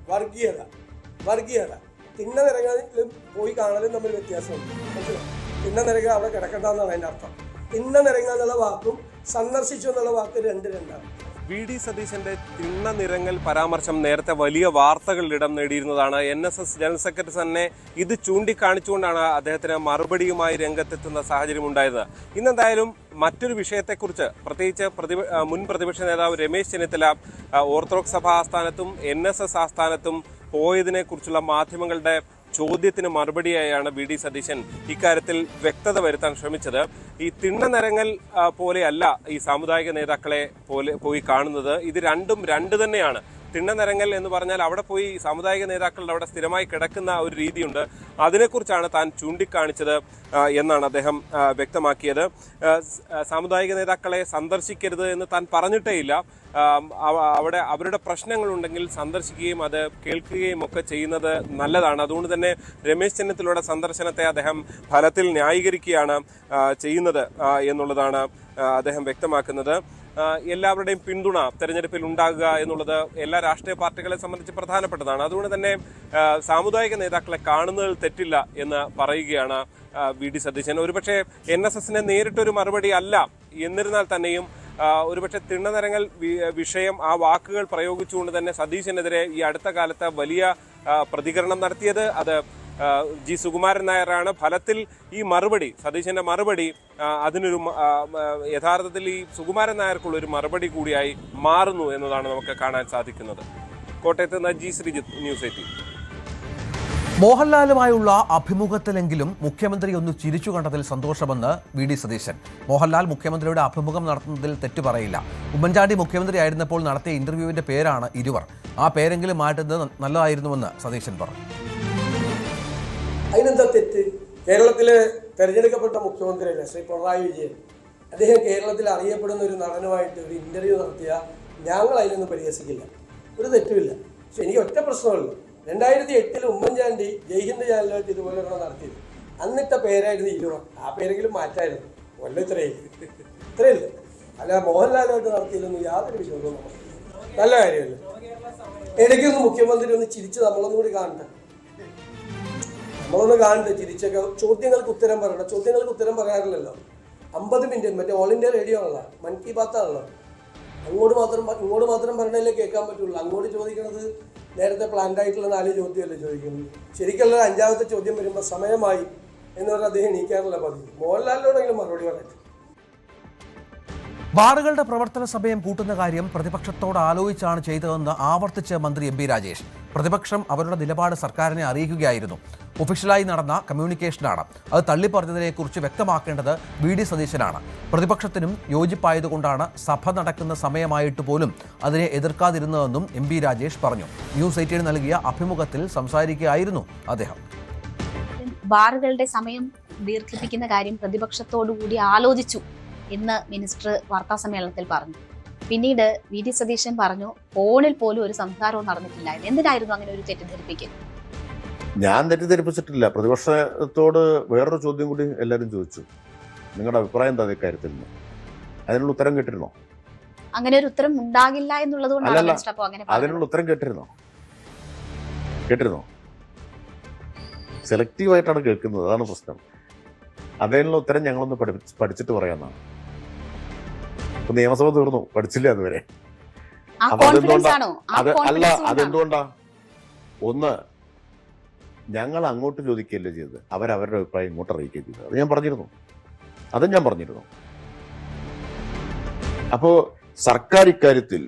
വർഗീയത തിണ്ണനിരങ്ങലും പോയി കാണലും തമ്മിൽ വ്യത്യാസമുണ്ട്. മനസ്സിലായി? തിണ്ണനിരങ്ങ അവിടെ കിടക്കണ്ടെന്നാണ് അതിൻ്റെ അർത്ഥം. തിണ്ണനിരങ്ങ എന്നുള്ള വാക്കും സന്ദർശിച്ചു എന്നുള്ള വാക്ക് രണ്ടാണ്. V. D. സതീശന്റെ തിണ്ണനിരങ്ങൽ പരാമർശം നേരത്തെ വലിയ വാർത്തകളിൽ ഇടം നേടിയിരുന്നതാണ്. NSS ജനറൽ സെക്രട്ടറി തന്നെ ഇത് ചൂണ്ടിക്കാണിച്ചുകൊണ്ടാണ് അദ്ദേഹത്തിന് മറുപടിയുമായി രംഗത്തെത്തുന്ന സാഹചര്യം ഉണ്ടായത്. ഇന്നെന്തായാലും മറ്റൊരു വിഷയത്തെക്കുറിച്ച് പ്രത്യേകിച്ച് മുൻ പ്രതിപക്ഷ നേതാവ് രമേശ് ചെന്നിത്തല ഓർത്തഡോക്സ് സഭ ആസ്ഥാനത്തും NSS ആസ്ഥാനത്തും പോയതിനെക്കുറിച്ചുള്ള മാധ്യമങ്ങളുടെ ചോദ്യത്തിന് മറുപടിയായാണ് V. D. സതീശൻ ഇക്കാര്യത്തിൽ വ്യക്തത വരുത്താൻ ശ്രമിച്ചത്. ഈ തിണ്ണനിരങ്ങൽ പോലെയല്ല ഈ സാമുദായിക നേതാക്കളെ പോയി കാണുന്നത്. ഇത് രണ്ടും രണ്ട് തന്നെയാണ്. തിണ്ണനിരങ്ങൽ എന്ന് പറഞ്ഞാൽ അവിടെ പോയി സാമുദായിക നേതാക്കളുടെ അവിടെ സ്ഥിരമായി കിടക്കുന്ന ഒരു രീതിയുണ്ട്. അതിനെക്കുറിച്ചാണ് താൻ ചൂണ്ടിക്കാണിച്ചത് എന്നാണ് അദ്ദേഹം വ്യക്തമാക്കിയത്. സാമുദായിക നേതാക്കളെ സന്ദർശിക്കരുത് എന്ന് താൻ പറഞ്ഞിട്ടേയില്ല. അവിടെ അവരുടെ പ്രശ്നങ്ങളുണ്ടെങ്കിൽ സന്ദർശിക്കുകയും അത് കേൾക്കുകയും ഒക്കെ ചെയ്യുന്നത് നല്ലതാണ്. അതുകൊണ്ട് തന്നെ രമേശ് ചെന്നിത്തലയുടെ സന്ദർശനത്തെ അദ്ദേഹം ഫലത്തിൽ ന്യായീകരിക്കുകയാണ് ചെയ്യുന്നത് എന്നുള്ളതാണ് അദ്ദേഹം വ്യക്തമാക്കുന്നത്. എല്ലാവരുടെയും പിന്തുണ തെരഞ്ഞെടുപ്പിൽ ഉണ്ടാകുക എന്നുള്ളത് എല്ലാ രാഷ്ട്രീയ പാർട്ടികളെ സംബന്ധിച്ച് പ്രധാനപ്പെട്ടതാണ്. അതുകൊണ്ട് തന്നെ സാമുദായിക നേതാക്കളെ കാണുന്നതിൽ തെറ്റില്ല എന്ന് പറയുകയാണ് V. D. സതീശൻ. ഒരുപക്ഷെ NSSനെ നേരിട്ടൊരു മറുപടി അല്ല, എന്നിരുന്നാൽ തന്നെയും ഒരുപക്ഷെ തിണ്ണനിരങ്ങൽ വിഷയം ആ വാക്കുകൾ പ്രയോഗിച്ചുകൊണ്ട് തന്നെ സതീശനെതിരെ ഈ അടുത്ത കാലത്ത് വലിയ പ്രതികരണം നടത്തിയത് അത് ജി സുകുമാരൻ നായരാണ്. ഫലത്തിൽ ഈ മറുപടി, സതീശന്റെ മറുപടി അതിനൊരു യഥാർത്ഥത്തിൽ ഈ സുകുമാരൻ നായർക്കുള്ള ഒരു മറുപടി കൂടിയായി മാറുന്നു എന്നതാണ് നമുക്ക് കാണാൻ സാധിക്കുന്നത്. കോട്ടയത്ത് നിന്ന് ജി ശ്രീജിത്ത്, ന്യൂസ് 18. മോഹൻലാലുമായുള്ള അഭിമുഖത്തിലെങ്കിലും മുഖ്യമന്ത്രി ഒന്ന് ചിരിച്ചു കണ്ടതിൽ സന്തോഷമെന്ന് വി.ഡി. സതീശൻ. മോഹൻലാൽ മുഖ്യമന്ത്രിയുടെ അഭിമുഖം നടത്തുന്നതിൽ തെറ്റു പറയില്ല. ഉമ്മൻചാണ്ടി മുഖ്യമന്ത്രി ആയിരുന്നപ്പോൾ നടത്തിയ ഇന്റർവ്യൂവിന്റെ പേരാണ് ഇരുവർ. ആ പേരെങ്കിലും മാറ്റുന്നത് നല്ലതായിരുന്നുവെന്ന് സതീശൻ പറഞ്ഞു. അതിനെന്താ തെറ്റ്? കേരളത്തിലെ തെരഞ്ഞെടുക്കപ്പെട്ട മുഖ്യമന്ത്രിയല്ലേ ശ്രീ പിണറായി വിജയൻ. അദ്ദേഹം കേരളത്തിൽ അറിയപ്പെടുന്ന ഒരു നടനുമായിട്ട് ഒരു ഇന്റർവ്യൂ നടത്തിയ ഞങ്ങൾ അതിനൊന്നും പരിഹസിക്കില്ല, ഒരു തെറ്റുമില്ല. പക്ഷെ എനിക്ക് ഒറ്റ പ്രശ്നമുള്ളൂ, 2008 ഉമ്മൻചാണ്ടി ജയ്ഹിന്ദ് ചാനലായിട്ട് ഇതുപോലെ നടത്തിയത്. അന്നിട്ട പേരായിരുന്നു ഇരുവർ. ആ പേരെങ്കിലും മാറ്റായിരുന്നു. കൊല്ലം ഇത്രയില്ല. അല്ല, മോഹൻലാലുമായിട്ട് നടത്തിയില്ലെന്ന് യാതൊരു വിശ്വാസവും നല്ല കാര്യമല്ല. ഇടയ്ക്കൊന്ന് മുഖ്യമന്ത്രി ഒന്ന് ചിരിച്ച് നമ്മളൊന്നും കൂടി കാണട്ടെ, ചിരിച്ചൊക്കെ ചോദ്യങ്ങൾക്ക് ഉത്തരം പറയണം. ചോദ്യങ്ങൾക്ക് ഉത്തരം പറയാറില്ലല്ലോ. 50 മിനിറ്റ് മറ്റേ ഓൾ ഇന്ത്യ റേഡിയോ ആണല്ലോ, മൻ കി ബാത്താണല്ലോ. ഇങ്ങോട്ട് മാത്രം പറഞ്ഞാലേ കേൾക്കാൻ പറ്റുള്ളൂ. അങ്ങോട്ട് ചോദിക്കുന്നത് നേരത്തെ പ്ലാൻഡ് ആയിട്ടുള്ള 4 ചോദ്യമല്ലേ ചോദിക്കുന്നത്. ശരിക്കുള്ള 5ാമത്തെ ചോദ്യം വരുമ്പോൾ സമയമായി എന്ന് പറഞ്ഞാൽ അദ്ദേഹം എണീക്കാറില്ല പതിവ്. മോഹൻലാലിനോടെങ്കിലും മറുപടി പറയട്ടെ. ബാറുകളുടെ പ്രവർത്തന സമയം കൂട്ടുന്ന കാര്യം പ്രതിപക്ഷത്തോട് ആലോചിച്ചാണ് ചെയ്തതെന്ന് ആവർത്തിച്ച് മന്ത്രി എം.പി. രാജേഷ്. പ്രതിപക്ഷം അവരുടെ നിലപാട് സർക്കാരിനെ അറിയിക്കുകയായിരുന്നു. ഒഫീഷ്യലായി നടന്ന കമ്മ്യൂണിക്കേഷനാണ്. അത് തള്ളിപ്പറഞ്ഞതിനെക്കുറിച്ച് വ്യക്തമാക്കേണ്ടത് വി.ഡി. സതീശനാണ്. പ്രതിപക്ഷത്തിനും യോജിപ്പായതുകൊണ്ടാണ് സഭ നടക്കുന്ന സമയമായിട്ട് പോലും അതിനെ എതിർക്കാതിരുന്നതെന്നും എം.പി. രാജേഷ് പറഞ്ഞു. ന്യൂസ് 18 നൽകിയ അഭിമുഖത്തിൽ സംസാരിക്കുകയായിരുന്നു അദ്ദേഹം. ബാറുകളുടെ സമയം ദീർഘിപ്പിക്കുന്ന കാര്യം പ്രതിപക്ഷത്തോടു കൂടി ആലോചിച്ചു എന്ന് മിനിസ്റ്റർ വാർത്താ സമ്മേളനത്തിൽ പറഞ്ഞു. പിന്നീട് വി.ഡി. സതീശൻ പറഞ്ഞു ഫോണിൽ പോലും ഒരു സംസാരവും നടന്നിട്ടില്ല. എന്തിനായിരുന്നു അങ്ങനെ ഒരു തെറ്റിദ്ധരിപ്പിക്കൽ? ഞാൻ തെറ്റിദ്ധരിപ്പിച്ചിട്ടില്ല. പ്രതിപക്ഷത്തോട് വേറൊരു ചോദ്യം കൂടി എല്ലാവരും ചോദിച്ചു, നിങ്ങളുടെ അഭിപ്രായം എന്താ ഇക്കാര്യത്തിൽ നിന്ന്? അതിനുള്ള ഉത്തരം കേട്ടിരുന്നോ? അങ്ങനെ ഒരു ഉത്തരം ഉണ്ടാകില്ല എന്നുള്ളത് കൊണ്ടാണ്. അതിനുള്ള ഉത്തരം കേട്ടിരുന്നോ? സെലക്റ്റീവായിട്ടാണ് കേൾക്കുന്നത്, അതാണ് പ്രശ്നം. അതിനുള്ള ഉത്തരം ഞങ്ങളൊന്ന് പഠിച്ചിട്ട് പറയാമെന്നാണ്. ഇപ്പൊ നിയമസഭ തീർന്നു, പഠിച്ചില്ല അതുവരെ. അതെന്തുകൊണ്ടാ? ഒന്ന്, ഞങ്ങൾ അങ്ങോട്ട് ചോദിക്കുകയല്ലേ ചെയ്തത്, അവരവരുടെ അഭിപ്രായം ഇങ്ങോട്ട് അറിയിക്കുകയും ചെയ്തത്. അതും ഞാൻ പറഞ്ഞിരുന്നു. അപ്പോൾ സർക്കാർ ഇക്കാര്യത്തിൽ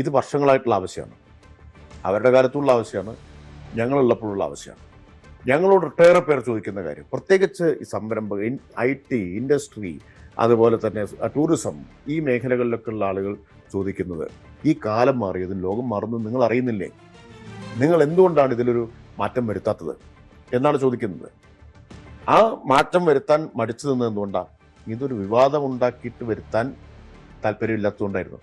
ഇത് വർഷങ്ങളായിട്ടുള്ള ആവശ്യമാണ്. അവരുടെ കാലത്തുള്ള ആവശ്യമാണ്, ഞങ്ങളുള്ളപ്പോഴുള്ള ആവശ്യമാണ്. ഞങ്ങളോട് ഒട്ടേറെ പേർ ചോദിക്കുന്ന കാര്യം, പ്രത്യേകിച്ച് ഈ സംരംഭക IT ഇൻഡസ്ട്രി, അതുപോലെ തന്നെ ടൂറിസം, ഈ മേഖലകളിലൊക്കെ ഉള്ള ആളുകൾ ചോദിക്കുന്നത്, ഈ കാലം മാറിയതും ലോകം മാറുന്നതും നിങ്ങൾ അറിയുന്നില്ലേ? നിങ്ങൾ എന്തുകൊണ്ടാണ് ഇതിലൊരു മാറ്റം വരുത്താത്തത് എന്നാണ് ചോദിക്കുന്നത്. ആ മാറ്റം വരുത്താൻ മടിച്ചു നിന്നത് എന്തുകൊണ്ടാണ്? ഇതൊരു വിവാദം ഉണ്ടാക്കിയിട്ട് വരുത്താൻ താല്പര്യമില്ലാത്തതുകൊണ്ടായിരുന്നു.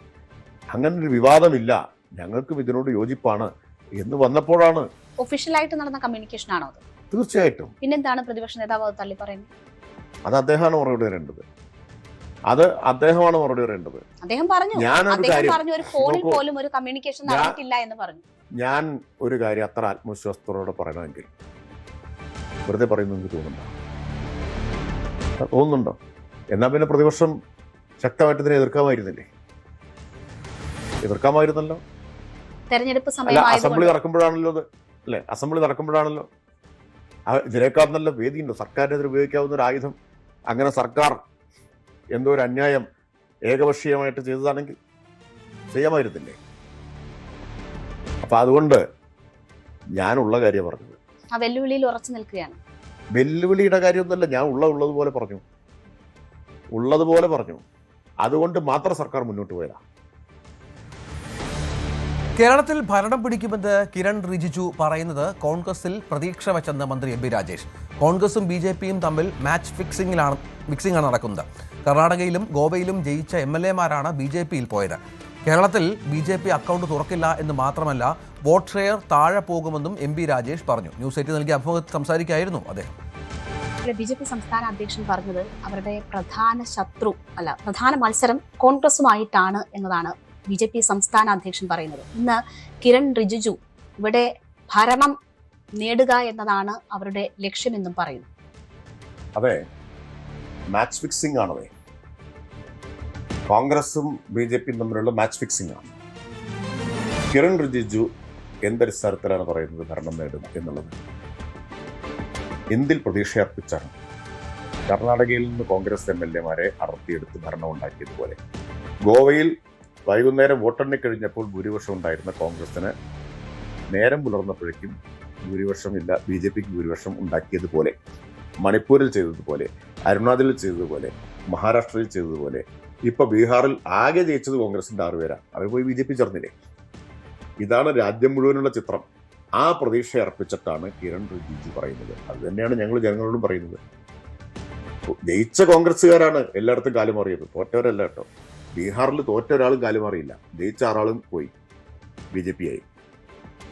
അങ്ങനെ ഒരു വിവാദമില്ല, ഞങ്ങൾക്കും ഇതിനോട് യോജിപ്പാണ് എന്ന് വന്നപ്പോഴാണ്. ഒഫീഷ്യലായിട്ട് നടന്ന കമ്മ്യൂണിക്കേഷൻ ആണോ അത്? തീർച്ചയായിട്ടും. പിന്നെന്താണ് പ്രതിപക്ഷ നേതാവ് തള്ളി പറയുന്നത്? അത് അദ്ദേഹമാണ് മറുപടി പറയേണ്ടത്. അദ്ദേഹം പറഞ്ഞു ഒരു ഫോണിൽ പോലും ഒരു കമ്മ്യൂണിക്കേഷൻ നടന്നിട്ടില്ല എന്ന് പറഞ്ഞു. ഞാൻ ഒരു കാര്യം അത്ര ആത്മവിശ്വാസത്തോടെ പറയണമെങ്കിൽ വെറുതെ പറയുന്നു എനിക്ക് തോന്നുന്നുണ്ടോ? എന്നാ പിന്നെ പ്രതിപക്ഷം ശക്തമായിട്ട് ഇതിനെ എതിർക്കാമായിരുന്നല്ലോ. തെരഞ്ഞെടുപ്പ് അസംബ്ലി നടക്കുമ്പോഴാണല്ലോ ഇതിനേക്കാൾ നല്ല വേദിയുണ്ടോ? സർക്കാരിനെതിരെ ഉപയോഗിക്കാവുന്ന ഒരു ആയുധം. അങ്ങനെ സർക്കാർ എന്തോ ഒരു അന്യായം ഏകപക്ഷീയമായിട്ട് ചെയ്തതാണെങ്കിൽ ചെയ്യാമായിരുന്നില്ലേ? അപ്പൊ അതുകൊണ്ട് ഞാനുള്ള കാര്യം പറഞ്ഞത്. വെല്ലുവിളിയിൽ ഉറച്ചു നിൽക്കുകയാണ്. വെല്ലുവിളിയുടെ കാര്യമൊന്നുമല്ല, ഞാൻ ഉള്ളതുപോലെ പറഞ്ഞു. അതുകൊണ്ട് മാത്രം സർക്കാർ മുന്നോട്ട് പോയതാ. കേരളത്തിൽ ഭരണം പിടിക്കുമെന്ന് കിരൺ റിജിജു പറയുന്നത് കോൺഗ്രസിൽ പ്രതീക്ഷ വെച്ചെന്ന് മന്ത്രി എം.പി. രാജേഷ്. കോൺഗ്രസും BJPയും തമ്മിൽ മാച്ച് ഫിക്സിംഗാണ് നടക്കുന്നത്. കർണാടകയിലും ഗോവയിലും ജയിച്ച MLA-മാരാണ് BJPയിൽ പോയത്. കേരളത്തിൽ BJP അക്കൗണ്ട് തുറക്കില്ല എന്ന് മാത്രമല്ല, വോട്ട് ഷെയർ താഴെ പോകുമെന്നും എം.പി. രാജേഷ് പറഞ്ഞു. ന്യൂസ് 18 നൽകിയ അഭിമുഖത്തിൽ സംസാരിക്കുകയായിരുന്നു അദ്ദേഹം. BJP സംസ്ഥാന അധ്യക്ഷൻ പറഞ്ഞത് അവരുടെ പ്രധാന മത്സരം കോൺഗ്രസുമായിട്ടാണ് എന്നതാണ് BJP സംസ്ഥാന അധ്യക്ഷൻ പറയുന്നത്. ഇന്ന് കിരൺ റിജിജു ഇവിടെ ഭരണം നേടുക എന്നതാണ് അവരുടെ ലക്ഷ്യമെന്നും പറയുന്നു. അതെ, മാച്ച് ഫിക്സിംഗ് ആണത്. കോൺഗ്രസും BJP തമ്മിലുള്ള മാച്ച് ഫിക്സിംഗ് ആണ്. കിരൺ റിജിജു എന്തടിസ്ഥാനത്തിലാണ് പറയുന്നത് ഭരണം നേടും എന്നുള്ളത്? എന്തിൽ പ്രതീക്ഷയർപ്പിച്ചാണ്? കർണാടകയിൽ നിന്ന് കോൺഗ്രസ് MLA-മാരെ അടർത്തിയെടുത്ത് ഭരണം ഉണ്ടാക്കിയതുപോലെ, ഗോവയിൽ വൈകുന്നേരം വോട്ടെണ്ണി കഴിഞ്ഞപ്പോൾ ഭൂരിപക്ഷം ഉണ്ടായിരുന്ന കോൺഗ്രസിന് നേരം പുലർന്നപ്പോഴേക്കും ഭൂരിപക്ഷമില്ല, BJPക്ക് ഭൂരിപക്ഷം ഉണ്ടാക്കിയതുപോലെ, മണിപ്പൂരിൽ ചെയ്തതുപോലെ, അരുണാചലിൽ ചെയ്തതുപോലെ, മഹാരാഷ്ട്രയിൽ ചെയ്തതുപോലെ, ഇപ്പൊ ബീഹാറിൽ ആകെ ജയിച്ചത് കോൺഗ്രസിന്റെ 6 പേരാണ്. അവർ പോയി BJP ചേർന്നില്ലേ? ഇതാണ് രാജ്യം മുഴുവനുള്ള ചിത്രം. ആ പ്രതീക്ഷ അർപ്പിച്ചിട്ടാണ് കിരൺ റിജിജു പറയുന്നത്. അത് തന്നെയാണ് ഞങ്ങൾ ജനങ്ങളോടും പറയുന്നത്. ജയിച്ച കോൺഗ്രസ്സുകാരാണ് എല്ലായിടത്തും കാലുമാറിയത്, തോറ്റവരല്ല കേട്ടോ. ബീഹാറിൽ തോറ്റ ഒരാളും കാലുമാറിയില്ല, ജയിച്ച 6 ആളും പോയി BJP ആയി.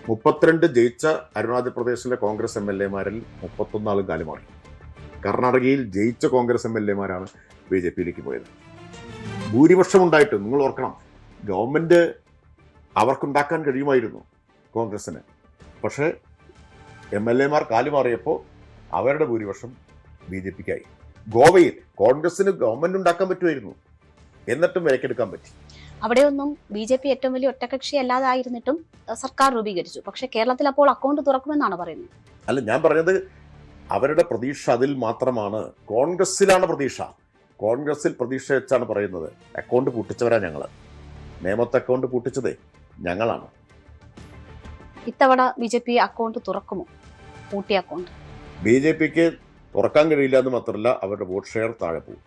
32 ജയിച്ച അരുണാചൽ പ്രദേശിലെ കോൺഗ്രസ് MLA-മാരിൽ 31 ആളും കാലുമാറി. കർണാടകയിൽ ജയിച്ച കോൺഗ്രസ് MLA-മാരാണ് BJPയിലേക്ക് പോയത്. ഭൂരിപക്ഷം ഉണ്ടായിട്ട് നിങ്ങൾ ഓർക്കണം, ഗവൺമെന്റ് അവർക്കുണ്ടാക്കാൻ കഴിയുമായിരുന്നു കോൺഗ്രസിന്. പക്ഷേ MLA-മാർ കാലുമാറിയപ്പോൾ അവരുടെ ഭൂരിപക്ഷം BJPക്കായി. ഗോവയിൽ കോൺഗ്രസിന് ഗവൺമെന്റ് ഉണ്ടാക്കാൻ പറ്റുമായിരുന്നു, എന്നിട്ടും വിലക്കെടുക്കാൻ പറ്റി. അവിടെയൊന്നും BJP ഏറ്റവും വലിയ ഒറ്റകക്ഷി അല്ലാതായിരുന്നിട്ടും സർക്കാർ രൂപീകരിച്ചു. പക്ഷെ കേരളത്തിൽ അപ്പോൾ അക്കൗണ്ട് തുറക്കുമെന്നാണ് പറയുന്നത്. അല്ല, ഞാൻ പറഞ്ഞത് അവരുടെ പ്രതീക്ഷ അതിൽ മാത്രമാണ്. കോൺഗ്രസിലാണ് പ്രതീക്ഷ. കോൺഗ്രസിൽ പ്രതീക്ഷ വെച്ചാണ് പറയുന്നത്. അക്കൗണ്ട് പൂട്ടിച്ചവരാ ഞങ്ങള്. നേമത്തെ അക്കൗണ്ട് പൂട്ടിച്ചതേ ഞങ്ങളാണ്. ഇത്തവണ BJP അക്കൗണ്ട് തുറക്കുമോ? പൂട്ടിയ അക്കൗണ്ട് BJPക്ക് തുറക്കാൻ കഴിയില്ല എന്ന് മാത്രമല്ല, അവരുടെ വോട്ട് ഷെയർ താഴെ പോകും.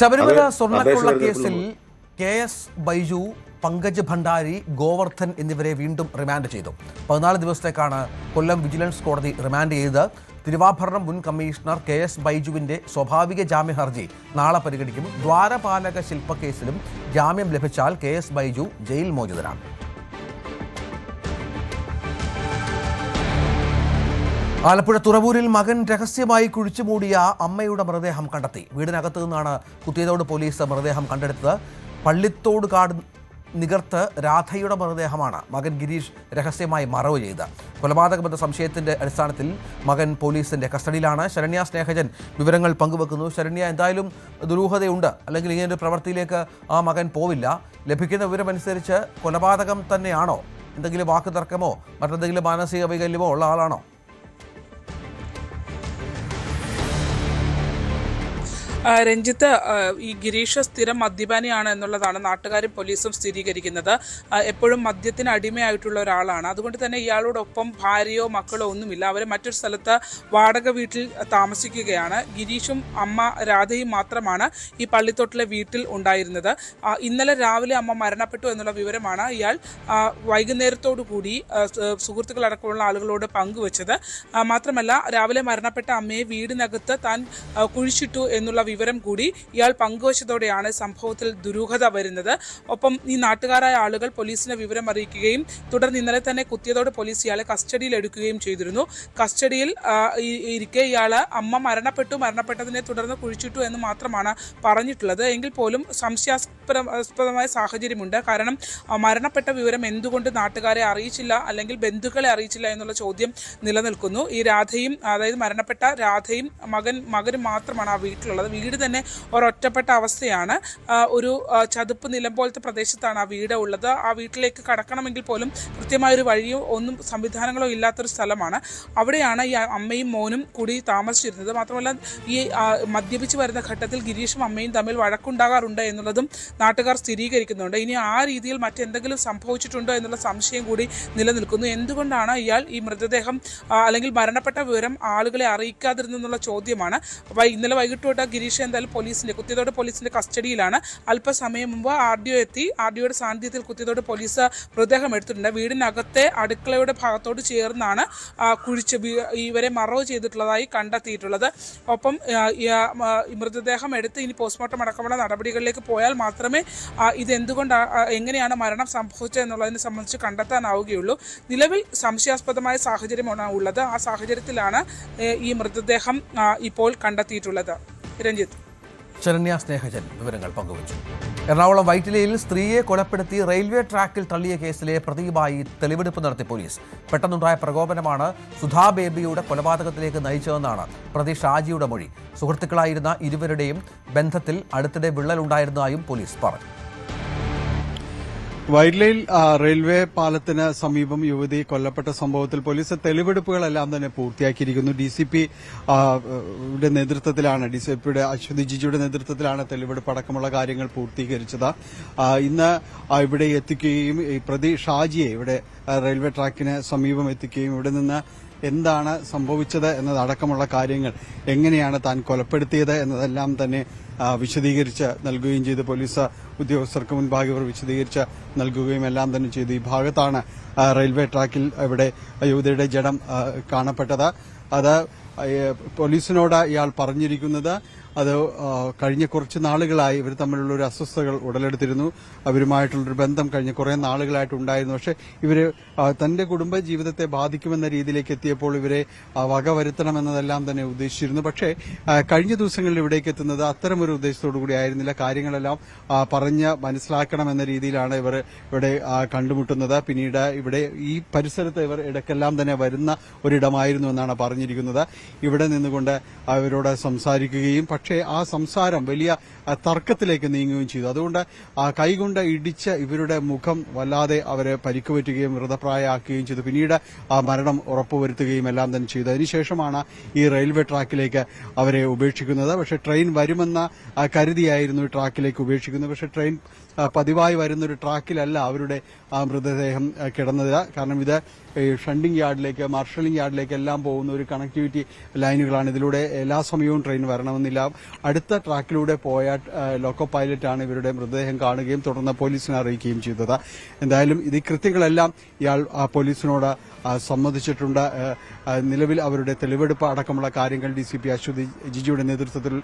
ശബരിമല സ്വർണ്ണക്കൊള്ള കേസിൽ KS ബൈജു, പങ്കജ് ഭണ്ഡാരി, ഗോവർദ്ധൻ എന്നിവരെ വീണ്ടും റിമാൻഡ് ചെയ്തു. 14 ദിവസത്തേക്കാണ് കൊല്ലം വിജിലൻസ് കോടതി റിമാൻഡ് ചെയ്തത്. തിരുവാഭരണം മുൻ കമ്മീഷണർ KS ബൈജുവിന്റെ സ്വാഭാവിക ജാമ്യ ഹർജി നാളെ പരിഗണിക്കും. ദ്വാരപാലക ശില്പക്കേസിലും ജാമ്യം ലഭിച്ചാൽ KS ബൈജു ജയിൽ മോചിതനാണ്. ആലപ്പുഴ തുറവൂരിൽ മകൻ രഹസ്യമായി കുഴിച്ചുമൂടിയ അമ്മയുടെ മൃതദേഹം കണ്ടെത്തി. വീടിനകത്തു നിന്നാണ് കുത്തിയതോട് പോലീസ് മൃതദേഹം കണ്ടെടുത്തത്. പള്ളിത്തോട് കാട് നികർത്ത് രാധയുടെ മൃതദേഹമാണ് മകൻ ഗിരീഷ് രഹസ്യമായി മറവ് ചെയ്തത്. കൊലപാതകമെന്ന സംശയത്തിന്റെ അടിസ്ഥാനത്തിൽ മകൻ പോലീസിന്റെ കസ്റ്റഡിയിലാണ്. ശരണ്യ സ്നേഹജൻ വിവരങ്ങൾ പങ്കുവെക്കുന്നു. ശരണ്യ, എന്തായാലും ദുരൂഹതയുണ്ട്, അല്ലെങ്കിൽ ഇങ്ങനൊരു പ്രവൃത്തിയിലേക്ക് ആ മകൻ പോവില്ല. ലഭിക്കുന്ന വിവരമനുസരിച്ച് കൊലപാതകം തന്നെയാണോ? എന്തെങ്കിലും വാക്ക് തർക്കമോ മറ്റെന്തെങ്കിലും മാനസിക വൈകല്യമോ ഉള്ള ആളാണോ? രഞ്ജിത്ത്, ഈ ഗിരീഷ് സ്ഥിരം മദ്യപാനിയാണ് എന്നുള്ളതാണ് നാട്ടുകാരും പോലീസും സ്ഥിരീകരിക്കുന്നത്. എപ്പോഴും മദ്യത്തിന് അടിമയായിട്ടുള്ള ഒരാളാണ്. അതുകൊണ്ട് തന്നെ ഇയാളോടൊപ്പം ഭാര്യയോ മക്കളോ ഒന്നുമില്ല. അവർ മറ്റൊരു സ്ഥലത്ത് വാടക വീട്ടിൽ താമസിക്കുകയാണ്. ഗിരീഷും അമ്മ രാധയും മാത്രമാണ് ഈ പള്ളിത്തോട്ടിലെ വീട്ടിൽ ഉണ്ടായിരുന്നത്. ഇന്നലെ രാവിലെ അമ്മ മരണപ്പെട്ടു എന്നുള്ള വിവരമാണ് ഇയാൾ വൈകുന്നേരത്തോടു കൂടി സുഹൃത്തുക്കളടക്കമുള്ള ആളുകളോട് പങ്കുവച്ചത്. മാത്രമല്ല, രാവിലെ മരണപ്പെട്ട അമ്മയെ വീടിനകത്ത് താൻ കുഴിച്ചിട്ടു എന്നുള്ള വിവരം കൂടി ഇയാൾ പങ്കുവച്ചതോടെയാണ് സംഭവത്തിൽ ദുരൂഹത വരുന്നത്. ഒപ്പം ഈ നാട്ടുകാരായ ആളുകൾ പോലീസിനെ വിവരം അറിയിക്കുകയും തുടർന്ന് ഇന്നലെ തന്നെ കുത്തിയതോടെ പോലീസ് ഇയാളെ കസ്റ്റഡിയിൽ എടുക്കുകയും ചെയ്തിരുന്നു. കസ്റ്റഡിയിൽ ഇരിക്കെ ഇയാള് അമ്മ മരണപ്പെട്ടതിനെ തുടർന്ന് കുഴിച്ചിട്ടു എന്ന് മാത്രമാണ് പറഞ്ഞിട്ടുള്ളത്. എങ്കിൽ പോലും സംശയാസ്പദമായ സാഹചര്യമുണ്ട്. കാരണം മരണപ്പെട്ട വിവരം എന്തുകൊണ്ട് നാട്ടുകാരെ അറിയിച്ചില്ല, അല്ലെങ്കിൽ ബന്ധുക്കളെ അറിയിച്ചില്ല എന്നുള്ള ചോദ്യം നിലനിൽക്കുന്നു. ഈ രാധയും, അതായത് മരണപ്പെട്ട രാധയും മകനും മാത്രമാണ് ആ വീട്ടിലുള്ളത്. വീട് തന്നെ ഒരൊറ്റപ്പെട്ട അവസ്ഥയാണ്. ഒരു ചതുപ്പ് നിലം പോലത്തെ പ്രദേശത്താണ് ആ വീട് ഉള്ളത്. ആ വീട്ടിലേക്ക് കടക്കണമെങ്കിൽ പോലും കൃത്യമായൊരു വഴിയോ ഒന്നും സംവിധാനങ്ങളോ ഇല്ലാത്തൊരു സ്ഥലമാണ്. അവിടെയാണ് ഈ അമ്മയും മോനും കൂടി താമസിച്ചിരുന്നത്. മാത്രമല്ല, ഈ മദ്യപിച്ച് വരുന്ന ഘട്ടത്തിൽ ഗിരീഷും അമ്മയും തമ്മിൽ വഴക്കുണ്ടാകാറുണ്ട് എന്നുള്ളതും നാട്ടുകാർ സ്ഥിരീകരിക്കുന്നുണ്ട്. ഇനി ആ രീതിയിൽ മറ്റെന്തെങ്കിലും സംഭവിച്ചിട്ടുണ്ടോ എന്നുള്ള സംശയം കൂടി നിലനിൽക്കുന്നു. എന്തുകൊണ്ടാണ് ഇയാൾ ഈ മൃതദേഹം അല്ലെങ്കിൽ മരണപ്പെട്ട വിവരം ആളുകളെ അറിയിക്കാതിരുന്നുള്ള ചോദ്യമാണ്. ഇന്നലെ വൈകിട്ട് തൊട്ട് ഗിരീഷ് എന്തായാലും കുത്തിയതോട് പോലീസിന്റെ കസ്റ്റഡിയിലാണ്. അല്പസമയം മുമ്പ് RDO എത്തി. RDOയുടെ സാന്നിധ്യത്തിൽ കുത്തിയതോട് പോലീസ് മൃതദേഹം എടുത്തിട്ടുണ്ട്. വീടിനകത്തെ അടുക്കളയുടെ ഭാഗത്തോട് ചേർന്നാണ് ഇവരെ മറവ് ചെയ്തിട്ടുള്ളതായി കണ്ടെത്തിയിട്ടുള്ളത്. ഒപ്പം മൃതദേഹം എടുത്ത് ഇനി പോസ്റ്റ്മോർട്ടം അടക്കമുള്ള നടപടികളിലേക്ക് പോയാൽ മാത്രമേ എങ്ങനെയാണ് മരണം സംഭവിച്ചത് എന്നുള്ളതിനെ സംബന്ധിച്ച് കണ്ടെത്താനാവുകയുള്ളൂ. നിലവിൽ സംശയാസ്പദമായ സാഹചര്യമാണ് ഉള്ളത്. ആ സാഹചര്യത്തിലാണ് ഈ മൃതദേഹം ഇപ്പോൾ കണ്ടെത്തിയിട്ടുള്ളത്. രഞ്ജിത്ത്. ശരണ്യ സ്നേഹജൻ വിവരങ്ങൾ പങ്കുവച്ചു. എറണാകുളം വൈറ്റിലയിൽ സ്ത്രീയെ കൊലപ്പെടുത്തി റെയിൽവേ ട്രാക്കിൽ തള്ളിയ കേസിലെ പ്രതിയുമായി തെളിവെടുപ്പ് നടത്തി പോലീസ്. പെട്ടെന്നുണ്ടായ പ്രകോപനമാണ് സുധാ ബേബിയുടെ കൊലപാതകത്തിലേക്ക് നയിച്ചതെന്നാണ് പ്രതി ഷാജിയുടെ മൊഴി. സുഹൃത്തുക്കളായിരുന്ന ഇരുവരുടെയും ബന്ധത്തിൽ അടുത്തിടെ വിള്ളലുണ്ടായിരുന്നതായും പോലീസ് പറഞ്ഞു. വൈറ്റ്ലയിൽ റെയിൽവേ പാലത്തിന് സമീപം യുവതി കൊല്ലപ്പെട്ട സംഭവത്തിൽ പോലീസ് തെളിവെടുപ്പുകളെല്ലാം തന്നെ പൂർത്തിയാക്കിയിരിക്കുന്നു. ഡിസിപി യുടെ നേതൃത്വത്തിലാണ്, ഡിസിപിയുടെ അശ്വതി ജിജിയുടെ നേതൃത്വത്തിലാണ് തെളിവെടുപ്പ് അടക്കമുള്ള കാര്യങ്ങൾ പൂർത്തീകരിച്ചത്. ഇന്ന് ഇവിടെ എത്തിക്കുകയും ഈ പ്രതി ഷാജിയെ ഇവിടെ റെയിൽവേ ട്രാക്കിന് സമീപം എത്തിക്കുകയും ഇവിടെ നിന്ന് എന്താണ് സംഭവിച്ചത് എന്നതടക്കമുള്ള കാര്യങ്ങൾ, എങ്ങനെയാണ് താൻ കൊലപ്പെടുത്തിയത് എന്നതെല്ലാം തന്നെ വിശദീകരിച്ച് നൽകുകയും ചെയ്തു. പോലീസ് ഉദ്യോഗസ്ഥർക്ക് മുൻപാകെ ഇവർ വിശദീകരിച്ച് നൽകുകയും എല്ലാം തന്നെ ചെയ്തു. ഈ ഭാഗത്താണ് റെയിൽവേ ട്രാക്കിൽ ഇവിടെ യുവതിയുടെ ജഡം കാണപ്പെട്ടത്. അത് പോലീസിനോട് ഇയാൾ പറഞ്ഞിരിക്കുന്നത് അത് കഴിഞ്ഞ കുറച്ച് നാളുകളായി ഇവർ തമ്മിലുള്ള ഒരു അസ്വസ്ഥതകൾ ഉടലെടുത്തിരുന്നു. അവരുമായിട്ടുള്ളൊരു ബന്ധം കഴിഞ്ഞ കുറേ നാളുകളായിട്ട് ഉണ്ടായിരുന്നു. പക്ഷേ ഇവര് തന്റെ കുടുംബ ജീവിതത്തെ ബാധിക്കുമെന്ന രീതിയിലേക്ക് എത്തിയപ്പോൾ ഇവരെ വകവരുത്തണമെന്നതെല്ലാം തന്നെ ഉദ്ദേശിച്ചിരുന്നു. പക്ഷേ കഴിഞ്ഞ ദിവസങ്ങളിൽ ഇവിടേക്ക് എത്തുന്നത് അത്തരമൊരു ഉദ്ദേശത്തോടു കൂടി ആയിരുന്നില്ല. കാര്യങ്ങളെല്ലാം പറഞ്ഞ് മനസ്സിലാക്കണമെന്ന രീതിയിലാണ് ഇവർ ഇവിടെ കണ്ടുമുട്ടുന്നത്. പിന്നീട് ഇവിടെ ഈ പരിസരത്ത് ഇവർ ഇടയ്ക്കെല്ലാം തന്നെ വരുന്ന ഒരിടമായിരുന്നു എന്നാണ് പറഞ്ഞിരിക്കുന്നത്. ഇവിടെ നിന്നുകൊണ്ട് അവരോട് സംസാരിക്കുകയും പക്ഷേ ആ സംസാരം വലിയ തർക്കത്തിലേക്ക് നീങ്ങുകയും ചെയ്തു. അതുകൊണ്ട് കൈകൊണ്ട് ഇടിച്ച് ഇവരുടെ മുഖം വല്ലാതെ അവരെ പരിക്കുപറ്റുകയും മൃതപ്രായമാക്കുകയും ചെയ്തു. പിന്നീട് ആ മരണം ഉറപ്പുവരുത്തുകയും എല്ലാം തന്നെ ചെയ്തു. അതിനുശേഷമാണ് ഈ റെയിൽവേ ട്രാക്കിലേക്ക് അവരെ ഉപേക്ഷിക്കുന്നത്. പക്ഷേ ട്രെയിൻ വരുമെന്ന കരുതിയായിരുന്നു ട്രാക്കിലേക്ക് ഉപേക്ഷിക്കുന്നത്. പക്ഷേ ട്രെയിൻ പതിവായി വരുന്നൊരു ട്രാക്കിലല്ല അവരുടെ ആ മൃതദേഹം കിടന്നത്. കാരണം ഇത് ഷണ്ടിങ് യാർഡിലേക്ക്, മാർഷലിംഗ് യാർഡിലേക്ക് എല്ലാം പോകുന്ന ഒരു കണക്ടിവിറ്റി ലൈനുകളാണ്. ഇതിലൂടെ എല്ലാ സമയവും ട്രെയിൻ വരണമെന്നില്ല. അടുത്ത ട്രാക്കിലൂടെ പോയ ലോക്കോ പൈലറ്റാണ് ഇവരുടെ മൃതദേഹം കാണുകയും തുടർന്ന് പോലീസിനെ അറിയിക്കുകയും ചെയ്തത്. എന്തായാലും ഇത് കൃത്യങ്ങളെല്ലാം ഇയാൾ പോലീസിനോട് സമ്മതിച്ചിട്ടുണ്ട്. നിലവിൽ അവരുടെ തെളിവെടുപ്പ് അടക്കമുള്ള കാര്യങ്ങൾ ഡിസിപി അശ്വതി ജിജിയുടെ നേതൃത്വത്തിൽ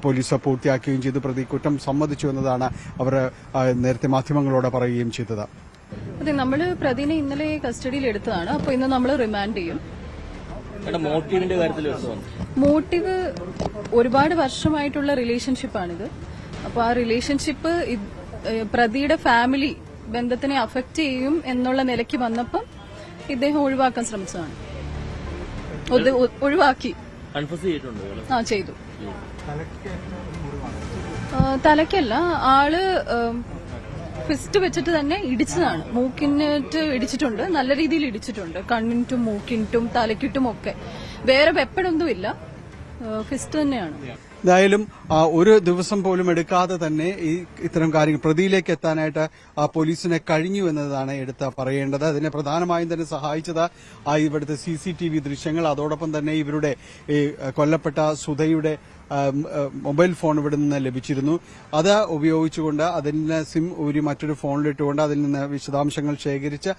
പോലീസ് പൂർത്തിയാക്കുകയും ചെയ്തു. പ്രതി കുറ്റം സമ്മതിച്ചു എന്നതാണ് അവർ നേരത്തെ മാധ്യമങ്ങളോട് പറയുകയും ചെയ്തത്. അതെ, നമ്മൾ പ്രതിനെ ഇന്നലെ കസ്റ്റഡിയിൽ എടുത്തതാണ്. അപ്പോൾ ഇന്ന് നമ്മൾ റിമാൻഡ് ചെയ്യും. മോട്ടീവിന്റെ കാര്യത്തിൽ മോട്ടീവ് ഒരുപാട് വർഷമായിട്ടുള്ള റിലേഷൻഷിപ്പാണിത്. അപ്പോൾ ആ റിലേഷൻഷിപ്പ് പ്രതിയുടെ ഫാമിലി ബന്ധത്തിനെ അഫക്റ്റ് ചെയ്യും എന്നുള്ള നിലയ്ക്ക് വന്നപ്പം ഇദ്ദേഹം ഒഴിവാക്കാൻ ശ്രമിച്ചതാണ്. ഒഴിവാക്കി ചെയ്തു. തലയ്ക്കല്ല, ആള് ഫിസ്റ്റ് വെച്ചിട്ട് തന്നെ ഇടിച്ചതാണ്. മൂക്കിനിട്ട് ഇടിച്ചിട്ടുണ്ട്, നല്ല രീതിയിൽ ഇടിച്ചിട്ടുണ്ട്. കണ്ണിനും മൂക്കിനും തലയ്ക്കിട്ടും ഒക്കെ. വേറെ വെപ്പണൊന്നുമില്ല, ഫിസ്റ്റ് തന്നെയാണ്. എന്തായാലും ഒരു ദിവസം പോലും എടുക്കാതെ തന്നെ ഇത്തരം കാര്യങ്ങൾ പ്രതിയിലേക്ക് എത്താനായിട്ട് പോലീസിനെ കഴിഞ്ഞു എന്നതാണ് എടുത്ത് പറയേണ്ടത്. അതിനെ പ്രധാനമായും തന്നെ സഹായിച്ചത് ഇവിടുത്തെ CCTV ദൃശ്യങ്ങൾ, അതോടൊപ്പം തന്നെ ഇവരുടെ കൊല്ലപ്പെട്ട സുധയുടെ മൊബൈൽ ഫോൺ ഇവിടെ നിന്ന് ലഭിച്ചിരുന്നു. അത് ഉപയോഗിച്ചുകൊണ്ട് അതിന് സിം ഊരി മറ്റൊരു ഫോണിലിട്ടുകൊണ്ട് അതിൽ നിന്ന് വിശദാംശങ്ങൾ ശേഖരിച്ച്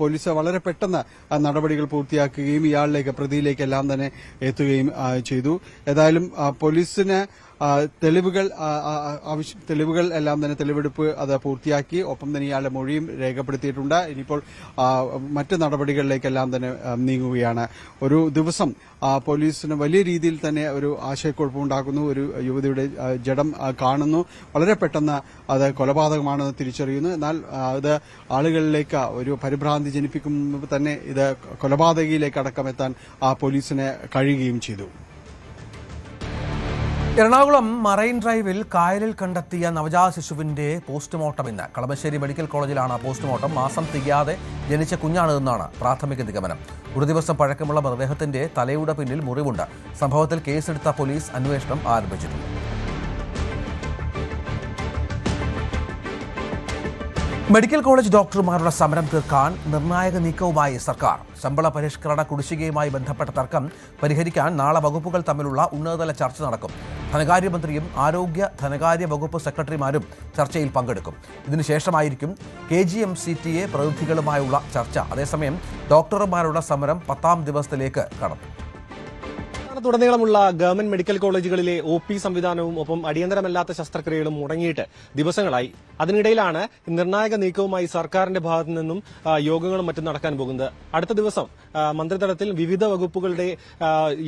പോലീസ് വളരെ പെട്ടെന്ന് നടപടികൾ പൂർത്തിയാക്കുകയും ഇയാളിലേക്ക് പ്രതിയിലേക്ക് എല്ലാം തന്നെ എത്തുകയും ചെയ്തു. ഏതായാലും പോലീസിന് തെളിവുകൾ എല്ലാം തന്നെ തെളിവെടുപ്പ് അത് പൂർത്തിയാക്കി. ഒപ്പം തന്നെ ഇയാളുടെ മൊഴിയും രേഖപ്പെടുത്തിയിട്ടുണ്ട്. ഇനിയിപ്പോൾ മറ്റ് നടപടികളിലേക്കെല്ലാം തന്നെ നീങ്ങുകയാണ്. ഒരു ദിവസം പോലീസിന് വലിയ രീതിയിൽ തന്നെ ഒരു ആശയക്കുഴപ്പമുണ്ടാക്കുന്നു. ഒരു യുവതിയുടെ ജഡം കാണുന്നു, വളരെ പെട്ടെന്ന് അത് കൊലപാതകമാണെന്ന് തിരിച്ചറിയുന്നു. എന്നാൽ അത് ആളുകളിലേക്ക് ഒരു പരിഭ്രാന്തി ജനിപ്പിക്കുമ്പോൾ തന്നെ ഇത് കൊലപാതകയിലേക്ക് അടക്കമെത്താൻ പോലീസിന് കഴിയുകയും ചെയ്തു. എറണാകുളം മറൈൻ ഡ്രൈവിൽ കായലിൽ കണ്ടെത്തിയ നവജാത ശിശുവിന്റെ പോസ്റ്റ്മോർട്ടം ഇന്ന്. കളമശ്ശേരി മെഡിക്കൽ കോളേജിലാണ് പോസ്റ്റ്മോർട്ടം. മാസം തികയാതെ ജനിച്ച കുഞ്ഞാണെന്നാണ് പ്രാഥമിക നിഗമനം. ഒരു ദിവസം പഴക്കമുള്ള മൃതദേഹത്തിന്റെ തലയുടെ പിന്നിൽ മുറിവുണ്ട്. സംഭവത്തിൽ കേസെടുത്ത പോലീസ് അന്വേഷണം ആരംഭിച്ചിട്ടുണ്ട്. മെഡിക്കൽ കോളേജ് ഡോക്ടർമാരുടെ സമരം തീർക്കാൻ നിർണായക നീക്കവുമായി സർക്കാർ. ശമ്പള പരിഷ്കരണ കുടിശ്ശികയുമായി ബന്ധപ്പെട്ട തർക്കം പരിഹരിക്കാൻ നാളെ വകുപ്പുകൾ തമ്മിലുള്ള ഉന്നതതല ചർച്ച നടക്കും. ധനകാര്യമന്ത്രിയും ധനകാര്യ വകുപ്പ് സെക്രട്ടറിമാരും ചർച്ചയിൽ പങ്കെടുക്കും. ഇതിനുശേഷമായിരിക്കും KGM-CTA പ്രതിനിധികളുമായുള്ള ചർച്ച. അതേസമയം ഡോക്ടർമാരുടെ സമരം 10ാം ദിവസത്തിലേക്ക് കടന്നു. സംസ്ഥാനത്തുടനീളമുള്ള ഗവൺമെന്റ് മെഡിക്കൽ കോളേജുകളിലെ OP സംവിധാനവും ഒപ്പം അടിയന്തരമല്ലാത്ത ശസ്ത്രക്രിയകളും മുടങ്ങിയിട്ട് ദിവസങ്ങളായി. അതിനിടയിലാണ് നിർണായക നീക്കവുമായി സർക്കാരിന്റെ ഭാഗത്തു നിന്നും യോഗങ്ങളും മറ്റും നടക്കാൻ പോകുന്നത്. അടുത്ത ദിവസം മന്ത്രിതലത്തിൽ വിവിധ വകുപ്പുകളുടെ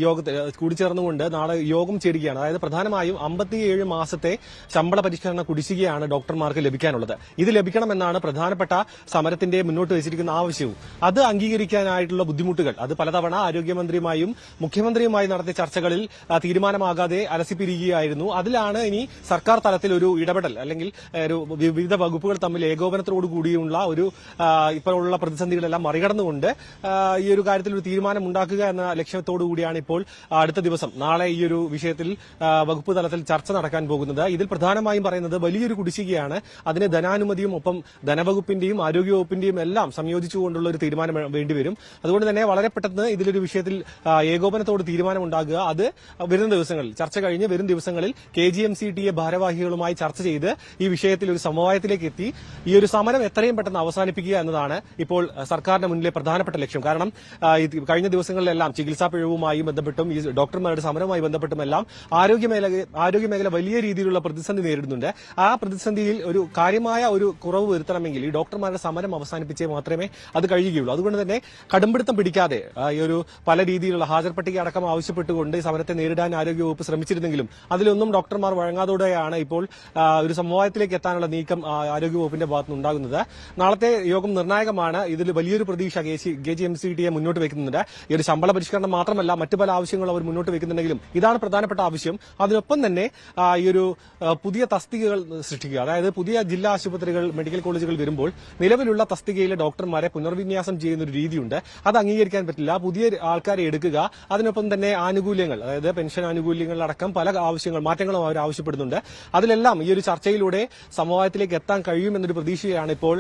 യോഗത്തിൽ കൂടിച്ചേർന്നുകൊണ്ട് നാളെ യോഗം ചേരുകയാണ്. അതായത് പ്രധാനമായും 57 മാസത്തെ ശമ്പള പരിഷ്കരണ കുടിശ്ശികയാണ് ഡോക്ടർമാർക്ക് ലഭിക്കാനുള്ളത്. ഇത് ലഭിക്കണമെന്നാണ് പ്രധാനപ്പെട്ട സമരത്തിന്റെ മുന്നോട്ട് വെച്ചിരിക്കുന്ന ആവശ്യവും. അത് അംഗീകരിക്കാനായിട്ടുള്ള ബുദ്ധിമുട്ടുകൾ അത് പലതവണ ആരോഗ്യമന്ത്രിയുമായും മുഖ്യമന്ത്രിയുമായി നടത്തിയ ചർച്ചകളിൽ തീരുമാനമാകാതെ അലസിപ്പിരിക്കുകയായിരുന്നു. അതിലാണ് ഇനി സർക്കാർ തലത്തിൽ ഒരു ഇടപെടൽ അല്ലെങ്കിൽ ഒരു വിവിധ വകുപ്പുകൾ തമ്മിൽ ഏകോപനത്തോടു കൂടിയുള്ള ഒരു ഇപ്പോഴുള്ള പ്രതിസന്ധികളെല്ലാം മറികടന്നുകൊണ്ട് ഈ ഒരു കാര്യത്തിൽ ഒരു തീരുമാനം ഉണ്ടാക്കുക എന്ന ലക്ഷ്യത്തോടു കൂടിയാണ് ഇപ്പോൾ അടുത്ത ദിവസം നാളെ ഈ ഒരു വിഷയത്തിൽ വകുപ്പ് തലത്തിൽ ചർച്ച നടക്കാൻ പോകുന്നത്. ഇതിൽ പ്രധാനമായും പറയുന്നത് വലിയൊരു കുടിശ്ശികയാണ്. അതിന് ധനാനുമതിയും ഒപ്പം ധനവകുപ്പിന്റെയും ആരോഗ്യവകുപ്പിന്റെയും എല്ലാം സംയോജിച്ചുകൊണ്ടുള്ള ഒരു തീരുമാനം വേണ്ടിവരും. അതുകൊണ്ട് തന്നെ വളരെ പെട്ടെന്ന് ഇതിലൊരു വിഷയത്തിൽ ഏകോപനത്തോട് തീരുമാനമുണ്ടാകുക. അത് വരുന്ന ദിവസങ്ങളിൽ ചർച്ച കഴിഞ്ഞ് വരും ദിവസങ്ങളിൽ KGMCTA ഭാരവാഹികളുമായി ചർച്ച ചെയ്ത് ഈ വിഷയത്തിൽ ഒരു സമവായത്തിലേക്ക് എത്തി ഈ ഒരു സമരം എത്രയും പെട്ടെന്ന് അവസാനിപ്പിക്കുക എന്നതാണ് ഇപ്പോൾ സർക്കാരിന്റെ മുന്നിലെ പ്രധാനപ്പെട്ട ലക്ഷ്യം. കാരണം കഴിഞ്ഞ ദിവസങ്ങളിലെല്ലാം ചികിത്സാ പിഴവുമായി ബന്ധപ്പെട്ടും ഈ ഡോക്ടർമാരുടെ സമരവുമായി ബന്ധപ്പെട്ടുമെല്ലാം ആരോഗ്യമേഖല വലിയ രീതിയിലുള്ള പ്രതിസന്ധി നേരിടുന്നുണ്ട്. ആ പ്രതിസന്ധിയിൽ ഒരു കാര്യമായ ഒരു കുറവ് വരുത്തണമെങ്കിൽ ഈ ഡോക്ടർമാരുടെ സമരം അവസാനിപ്പിച്ചേ മാത്രമേ അത് കഴിയുകയുള്ളൂ. അതുകൊണ്ട് തന്നെ കടുംപിടുത്തം പിടിക്കാതെ ഈ ഒരു പല രീതിയിലുള്ള ഹാജർ പട്ടിക അടക്കം ആവശ്യപ്പെട്ടുകൊണ്ട് ഈ സമരത്തെ നേരിടാൻ ആരോഗ്യവകുപ്പ് ശ്രമിച്ചിരുന്നെങ്കിലും അതിലൊന്നും ഡോക്ടർമാർ വഴങ്ങാതോടെയാണ് ഇപ്പോൾ ഒരു സമവായത്തിലേക്ക് എത്താനുള്ള നീക്കം ആരോഗ്യവകുപ്പിന്റെ ഭാഗത്തുനിന്ന് ഉണ്ടാകുന്നത്. നാളത്തെ യോഗം നിർണായകമാണ്. ഇതിൽ വലിയൊരു പ്രതീക്ഷ KGMCTA മുന്നോട്ട് വെക്കുന്നുണ്ട്. ഈ ഒരു ശമ്പള പരിഷ്കരണം മാത്രമല്ല മറ്റു പല ആവശ്യങ്ങളും അവർ മുന്നോട്ട് വെക്കുന്നുണ്ടെങ്കിലും ഇതാണ് പ്രധാനപ്പെട്ട ആവശ്യം. അതിനൊപ്പം തന്നെ ഈ ഒരു പുതിയ തസ്തികകൾ സൃഷ്ടിക്കുക. അതായത് പുതിയ ജില്ലാ ആശുപത്രികൾ മെഡിക്കൽ കോളേജുകൾ വരുമ്പോൾ നിലവിലുള്ള തസ്തികയിലെ ഡോക്ടർമാരെ പുനർവിന്യാസം ചെയ്യുന്ന ഒരു രീതിയുണ്ട്. അത് അംഗീകരിക്കാൻ പറ്റില്ല. പുതിയ ആൾക്കാരെ എടുക്കുക. അതിനൊപ്പം തന്നെ ആനുകൂല്യങ്ങൾ അതായത് പെൻഷൻ ആനുകൂല്യങ്ങൾ അടക്കം പല മാറ്റങ്ങളും അവർ ആവശ്യപ്പെടുന്നുണ്ട്. അതിലെല്ലാം ഈ ഒരു ചർച്ചയിലൂടെ സമവായത്തിലേക്ക് എത്താൻ കഴിയുമെന്നൊരു പ്രതീക്ഷയാണ് ഇപ്പോൾ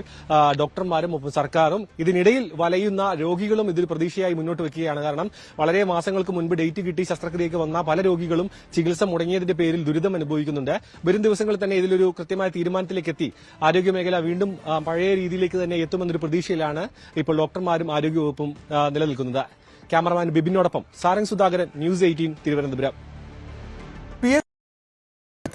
ഡോക്ടർമാരും ഒപ്പം സർക്കാരും. ഇതിനിടയിൽ വലയുന്ന രോഗികളും ഇതിൽ പ്രതീക്ഷയായി മുന്നോട്ട് വെക്കുകയാണ്. കാരണം വളരെ മാസങ്ങൾക്ക് മുൻപ് ഡേറ്റ് കിട്ടി ശസ്ത്രക്രിയയ്ക്ക് വന്ന പല രോഗികളും ചികിത്സ മുടങ്ങിയതിന്റെ പേരിൽ ദുരിതം അനുഭവിക്കുന്നുണ്ട്. വരും ദിവസങ്ങളിൽ തന്നെ ഇതിലൊരു കൃത്യമായ തീരുമാനത്തിലേക്ക് എത്തി ആരോഗ്യമേഖല വീണ്ടും പഴയ രീതിയിലേക്ക് തന്നെ എത്തുമെന്നൊരു പ്രതീക്ഷയിലാണ് ഇപ്പോൾ ഡോക്ടർമാരും ആരോഗ്യവകുപ്പും നിലനിൽക്കുന്നത്. ക്യാമറമാൻ ബിബിനോടൊപ്പം സാരംഗ് സുധാകരൻ, ന്യൂസ് 18 തിരുവനന്തപുരം.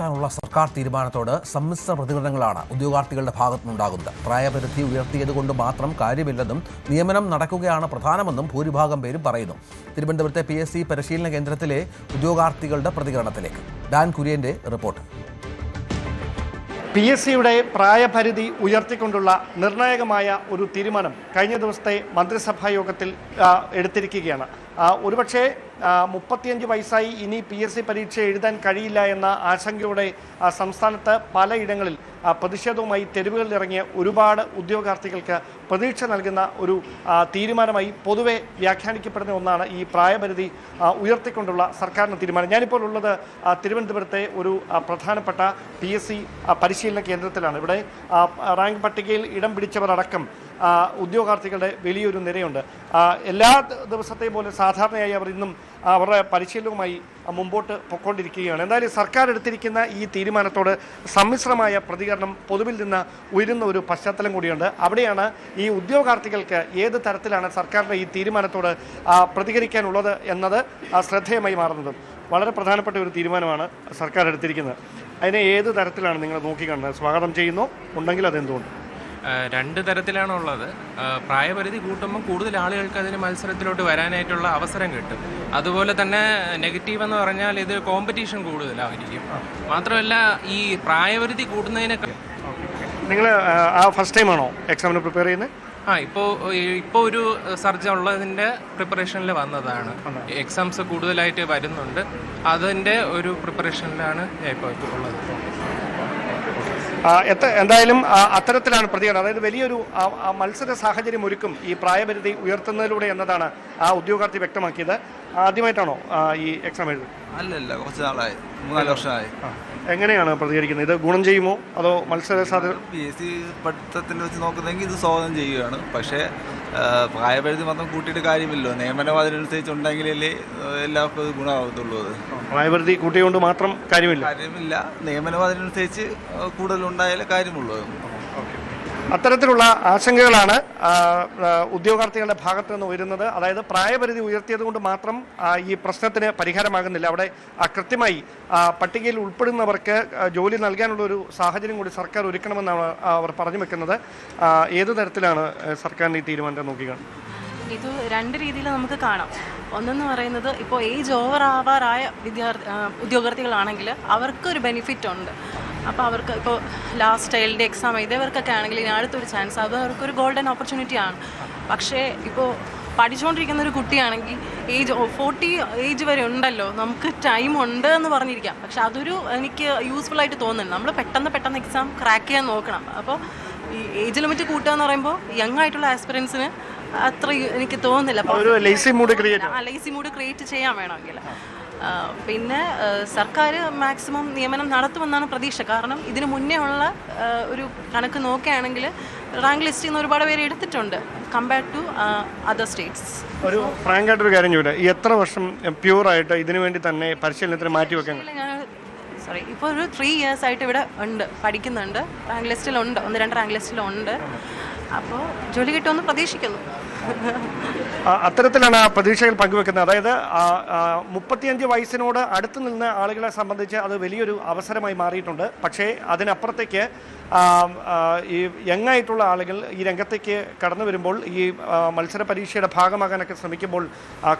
ാനുള്ള സർക്കാർ തീരുമാനത്തോട് സമ്മിശ്ര പ്രതികരണങ്ങളാണ് ഉദ്യോഗാർത്ഥികളുടെ ഭാഗത്തുനിന്നുണ്ടാകുന്നത്. പ്രായപരിധി ഉയർത്തിയതുകൊണ്ട് മാത്രം കാര്യമില്ലെന്നും നിയമനം നടക്കുകയാണ് പ്രധാനമെന്നും ഭൂരിഭാഗം പേരും പറയുന്നു. തിരുവനന്തപുരത്തെ PSC പരിശീലന കേന്ദ്രത്തിലെ ഉദ്യോഗാർത്ഥികളുടെ പ്രതികരണത്തിലേക്ക് ഡാൻ കുര്യന്റെ റിപ്പോർട്ട്. PSCയുടെ പ്രായപരിധി ഉയർത്തിക്കൊണ്ടുള്ള നിർണായകമായ ഒരു തീരുമാനം കഴിഞ്ഞ ദിവസത്തെ മന്ത്രിസഭാ യോഗത്തിൽ എടുത്തിരിക്കുകയാണ്. ഒരുപക്ഷെ 35 വയസ്സായി ഇനി PSC പരീക്ഷ എഴുതാൻ കഴിയില്ല എന്ന ആശങ്കയോടെ സംസ്ഥാനത്ത് പലയിടങ്ങളിൽ പ്രതിഷേധവുമായി തെരുവുകളിൽ ഇറങ്ങിയ ഒരുപാട് ഉദ്യോഗാർത്ഥികൾക്ക് പ്രതീക്ഷ നൽകുന്ന ഒരു തീരുമാനമായി പൊതുവെ വ്യാഖ്യാനിക്കപ്പെടുന്ന ഒന്നാണ് ഈ പ്രായപരിധി ഉയർത്തിക്കൊണ്ടുള്ള സർക്കാരിൻ്റെ തീരുമാനം. ഞാനിപ്പോൾ ഉള്ളത് തിരുവനന്തപുരത്തെ ഒരു പ്രധാനപ്പെട്ട PSC പരിശീലന കേന്ദ്രത്തിലാണ്. ഇവിടെ റാങ്ക് പട്ടികയിൽ ഇടം പിടിച്ചവർ അടക്കം ഉദ്യോഗാർത്ഥികളുടെ വലിയൊരു നിരയുണ്ട്. എല്ലാ ദിവസത്തെയും പോലെ സാധാരണയായി അവർ ഇന്നും അവരുടെ പരിശീലനവുമായി മുമ്പോട്ട് പൊയ്ക്കൊണ്ടിരിക്കുകയാണ്. എന്തായാലും സർക്കാർ എടുത്തിരിക്കുന്ന ഈ തീരുമാനത്തോട് സമ്മിശ്രമായ പ്രതികരണം പൊതുവിൽ നിന്ന് ഉയരുന്ന ഒരു പശ്ചാത്തലം കൂടിയുണ്ട്. അവിടെയാണ് ഈ ഉദ്യോഗാർത്ഥികൾക്ക് ഏത് തരത്തിലാണ് സർക്കാരിൻ്റെ ഈ തീരുമാനത്തോട് പ്രതികരിക്കാനുള്ളത് എന്നത് ശ്രദ്ധേയമായി മാറുന്നത്. വളരെ പ്രധാനപ്പെട്ട ഒരു തീരുമാനമാണ് സർക്കാർ എടുത്തിരിക്കുന്നത്. അതിനെ ഏത് തരത്തിലാണ് നിങ്ങൾ നോക്കിക്കാണുന്നത്? സ്വാഗതം ചെയ്യുന്നു, ഉണ്ടെങ്കിൽ അതെന്തുകൊണ്ട്? രണ്ട് തരത്തിലാണുള്ളത്. പ്രായപരിധി കൂട്ടുമ്പോൾ കൂടുതൽ ആളുകൾക്ക് അതിന് മത്സരത്തിലോട്ട് വരാനായിട്ടുള്ള അവസരം കിട്ടും. അതുപോലെ തന്നെ നെഗറ്റീവ് എന്ന് പറഞ്ഞാൽ ഇത് കോമ്പറ്റീഷൻ കൂടുതലായിരിക്കും. മാത്രമല്ല ഈ പ്രായപരിധി കൂട്ടുന്നതിനൊക്കെ നിങ്ങൾ ഫസ്റ്റ് ടൈമാണോ എക്സാമിന് പ്രിപ്പയർ ചെയ്യുന്നത്? ഇപ്പോൾ ഒരു സർജ് ഉള്ളതിൻ്റെ പ്രിപ്പറേഷനിൽ വന്നതാണ്. എക്സാംസ് കൂടുതലായിട്ട് വരുന്നുണ്ട്. അതിൻ്റെ ഒരു പ്രിപ്പറേഷനിലാണ് ഞാൻ ഇപ്പോൾ ഉള്ളത്. എന്തായാലും അത്തരത്തിലാണ് പ്രതികരണം. അതായത് വലിയൊരു മത്സര സാഹചര്യം ഒരുക്കും ഈ പ്രായപരിധി ഉയർത്തുന്നതിലൂടെ എന്നതാണ് ആ ഉദ്യോഗാർത്ഥി വ്യക്തമാക്കിയത്. ആദ്യമായിട്ടാണോ ഈ എക്സാം എഴുതുന്നത്? അല്ലല്ല, കുറച്ച് നാളായി, 3-4 വർഷമായി. എങ്ങനെയാണ് പ്രതികരിക്കുന്നത്? ഇത് ഗുണം ചെയ്യുമോ അതോ മത്സര സാധ്യത? PSC പഠിത്തത്തിൻ്റെ വെച്ച് നോക്കുന്നെങ്കിൽ ഇത് സ്വാഗതം ചെയ്യുകയാണ്. പക്ഷേ പ്രായപരിധി മാത്രം കൂട്ടിയിട്ട് കാര്യമില്ലല്ലോ. നിയമനം അതിനനുസരിച്ചുണ്ടെങ്കിലല്ലേ എല്ലാവർക്കും അത് ഗുണമാകത്തുള്ളൂ. അത് പ്രായപരിധി കൂട്ടിയുകൊണ്ട് മാത്രം കാര്യമില്ല. നിയമനം അതിനനുസരിച്ച് കൂടുതലുണ്ടായാലേ കാര്യമുള്ളൂ. അത്തരത്തിലുള്ള ആശങ്കകളാണ് ഉദ്യോഗാർത്ഥികളുടെ ഭാഗത്ത് നിന്ന് ഉയരുന്നത്. അതായത് പ്രായപരിധി ഉയർത്തിയത് കൊണ്ട് മാത്രം ഈ പ്രശ്നത്തിന് പരിഹാരമാകുന്നില്ല. അവിടെ കൃത്യമായി പട്ടികയിൽ ഉൾപ്പെടുന്നവർക്ക് ജോലി നൽകാനുള്ള ഒരു സാഹചര്യം കൂടി സർക്കാർ ഒരുക്കണമെന്നാണ് അവർ പറഞ്ഞു വെക്കുന്നത്. ഏത് തരത്തിലാണ് സർക്കാരിൻ്റെ ഈ തീരുമാനത്തെ നോക്കിക്കാണുന്നത്? ഇത് രണ്ട് രീതിയിൽ നമുക്ക് കാണാം. ഒന്നെന്ന് പറയുന്നത് ഇപ്പോൾ ഏജ് ഓവർ ആവാറായ ഉദ്യോഗാർത്ഥികളാണെങ്കിൽ അവർക്കൊരു ബെനിഫിറ്റ് ഉണ്ട്. അപ്പോൾ അവർക്ക് ഇപ്പോൾ ലാസ്റ്റ് ചൈൽഡ് എക്സാം എഴുതിയവർക്കൊക്കെ ആണെങ്കിൽ ഇനി അടുത്തൊരു ചാൻസ്, അത് അവർക്കൊരു ഗോൾഡൻ ഓപ്പർച്യൂണിറ്റിയാണ്. പക്ഷേ ഇപ്പോൾ പഠിച്ചുകൊണ്ടിരിക്കുന്ന ഒരു കുട്ടിയാണെങ്കിൽ 40 ഏജ് വരെ ഉണ്ടല്ലോ, നമുക്ക് ടൈം ഉണ്ട് എന്ന് പറഞ്ഞിരിക്കാം. പക്ഷെ അതൊരു എനിക്ക് യൂസ്ഫുൾ ആയിട്ട് തോന്നുന്നു. നമ്മൾ പെട്ടെന്ന് എക്സാം ക്രാക്ക് ചെയ്യാൻ നോക്കണം. അപ്പോൾ ഈ ഏജ് ലിമിറ്റ് കൂട്ടുക എന്ന് പറയുമ്പോൾ യങ് ആയിട്ടുള്ള ആസ്പിറൻസിന് അത്ര എനിക്ക് തോന്നുന്നില്ല. ലേസി മൂഡ് ക്രിയേറ്റ് ചെയ്യാൻ വേണമെങ്കിൽ. പിന്നെ സർക്കാർ മാക്സിമം നിയമനം നടത്തുമെന്നാണ് പ്രതീക്ഷ. കാരണം ഇതിന് മുന്നേ ഉള്ള ഒരു കണക്ക് നോക്കുകയാണെങ്കിൽ റാങ്ക് ലിസ്റ്റിൽ നിന്ന് ഒരുപാട് പേര് എടുത്തിട്ടുണ്ട് കമ്പയർഡ് ടു അതർ സ്റ്റേറ്റ്സ്. ഒരു ഫ്രാങ്ക് ആയിട്ടൊരു കാര്യം ചോദിക്കാം, ഈ എത്ര വർഷം പ്യൂറായിട്ട് ഇതിനു വേണ്ടി തന്നെ പരിശീലനത്തിന് മാറ്റിവെക്കാൻ? ഇപ്പോൾ ഒരു 3 years ആയിട്ട് ഇവിടെ ഉണ്ട്, പഠിക്കുന്നുണ്ട്, റാങ്ക് ലിസ്റ്റിലുണ്ട്, 1-2 റാങ്ക് ലിസ്റ്റിലുണ്ട്. അപ്പോൾ ജോലി കിട്ടുമെന്ന് പ്രതീക്ഷിക്കുന്നു. അത്തരത്തിലാണ് പ്രതീക്ഷകൾ പങ്കുവെക്കുന്നത്. അതായത് 35 വയസ്സിനോട് അടുത്ത് നിന്ന ആളുകളെ സംബന്ധിച്ച് അത് വലിയൊരു അവസരമായി മാറിയിട്ടുണ്ട്. പക്ഷേ അതിനപ്പുറത്തേക്ക് ഈ യങ്ങായിട്ടുള്ള ആളുകൾ ഈ രംഗത്തേക്ക് കടന്നു വരുമ്പോൾ, ഈ മത്സര പരീക്ഷയുടെ ഭാഗമാകാനൊക്കെ ശ്രമിക്കുമ്പോൾ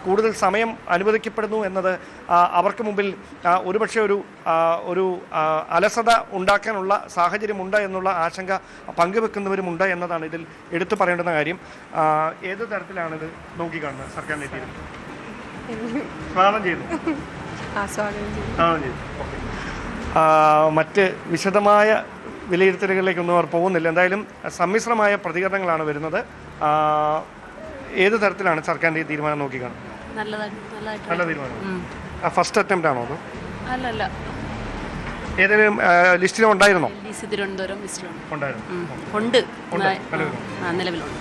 കൂടുതൽ സമയം അനുവദിക്കപ്പെടുന്നു എന്നത് അവർക്ക് മുമ്പിൽ ഒരുപക്ഷെ ഒരു അലസത ഉണ്ടാക്കാനുള്ള സാഹചര്യമുണ്ട് എന്നുള്ള ആശങ്ക പങ്കുവെക്കുന്നവരുമുണ്ട് എന്നതാണ് ഇതിൽ എടുത്തു പറയേണ്ടുന്ന കാര്യം. ഏത് തരത്തിലാണിത് നോക്കിക്കാണുന്നത് സർക്കാരിൻ്റെ തീരുമാനം? സ്വാഗതം ചെയ്യുന്നു. മറ്റ് വിശദമായ വിലയിരുത്തലുകളിലേക്കൊന്നും അവർ പോകുന്നില്ല. എന്തായാലും സമ്മിശ്രമായ പ്രതികരണങ്ങളാണ് വരുന്നത്. ഏത് തരത്തിലാണ് സർക്കാരിൻ്റെ ഈ തീരുമാനം നോക്കിക്കാണുന്നത്? നല്ല തീരുമാനം. ഫസ്റ്റ് അറ്റംപ്റ്റ് ആണോ? അല്ലല്ല, ഏതെങ്കിലും ലിസ്റ്റിലും ഉണ്ടായിരുന്നോ? തിരുവനന്തപുരം ലിസ്റ്റിലുണ്ട്. നിലവിലുണ്ട്.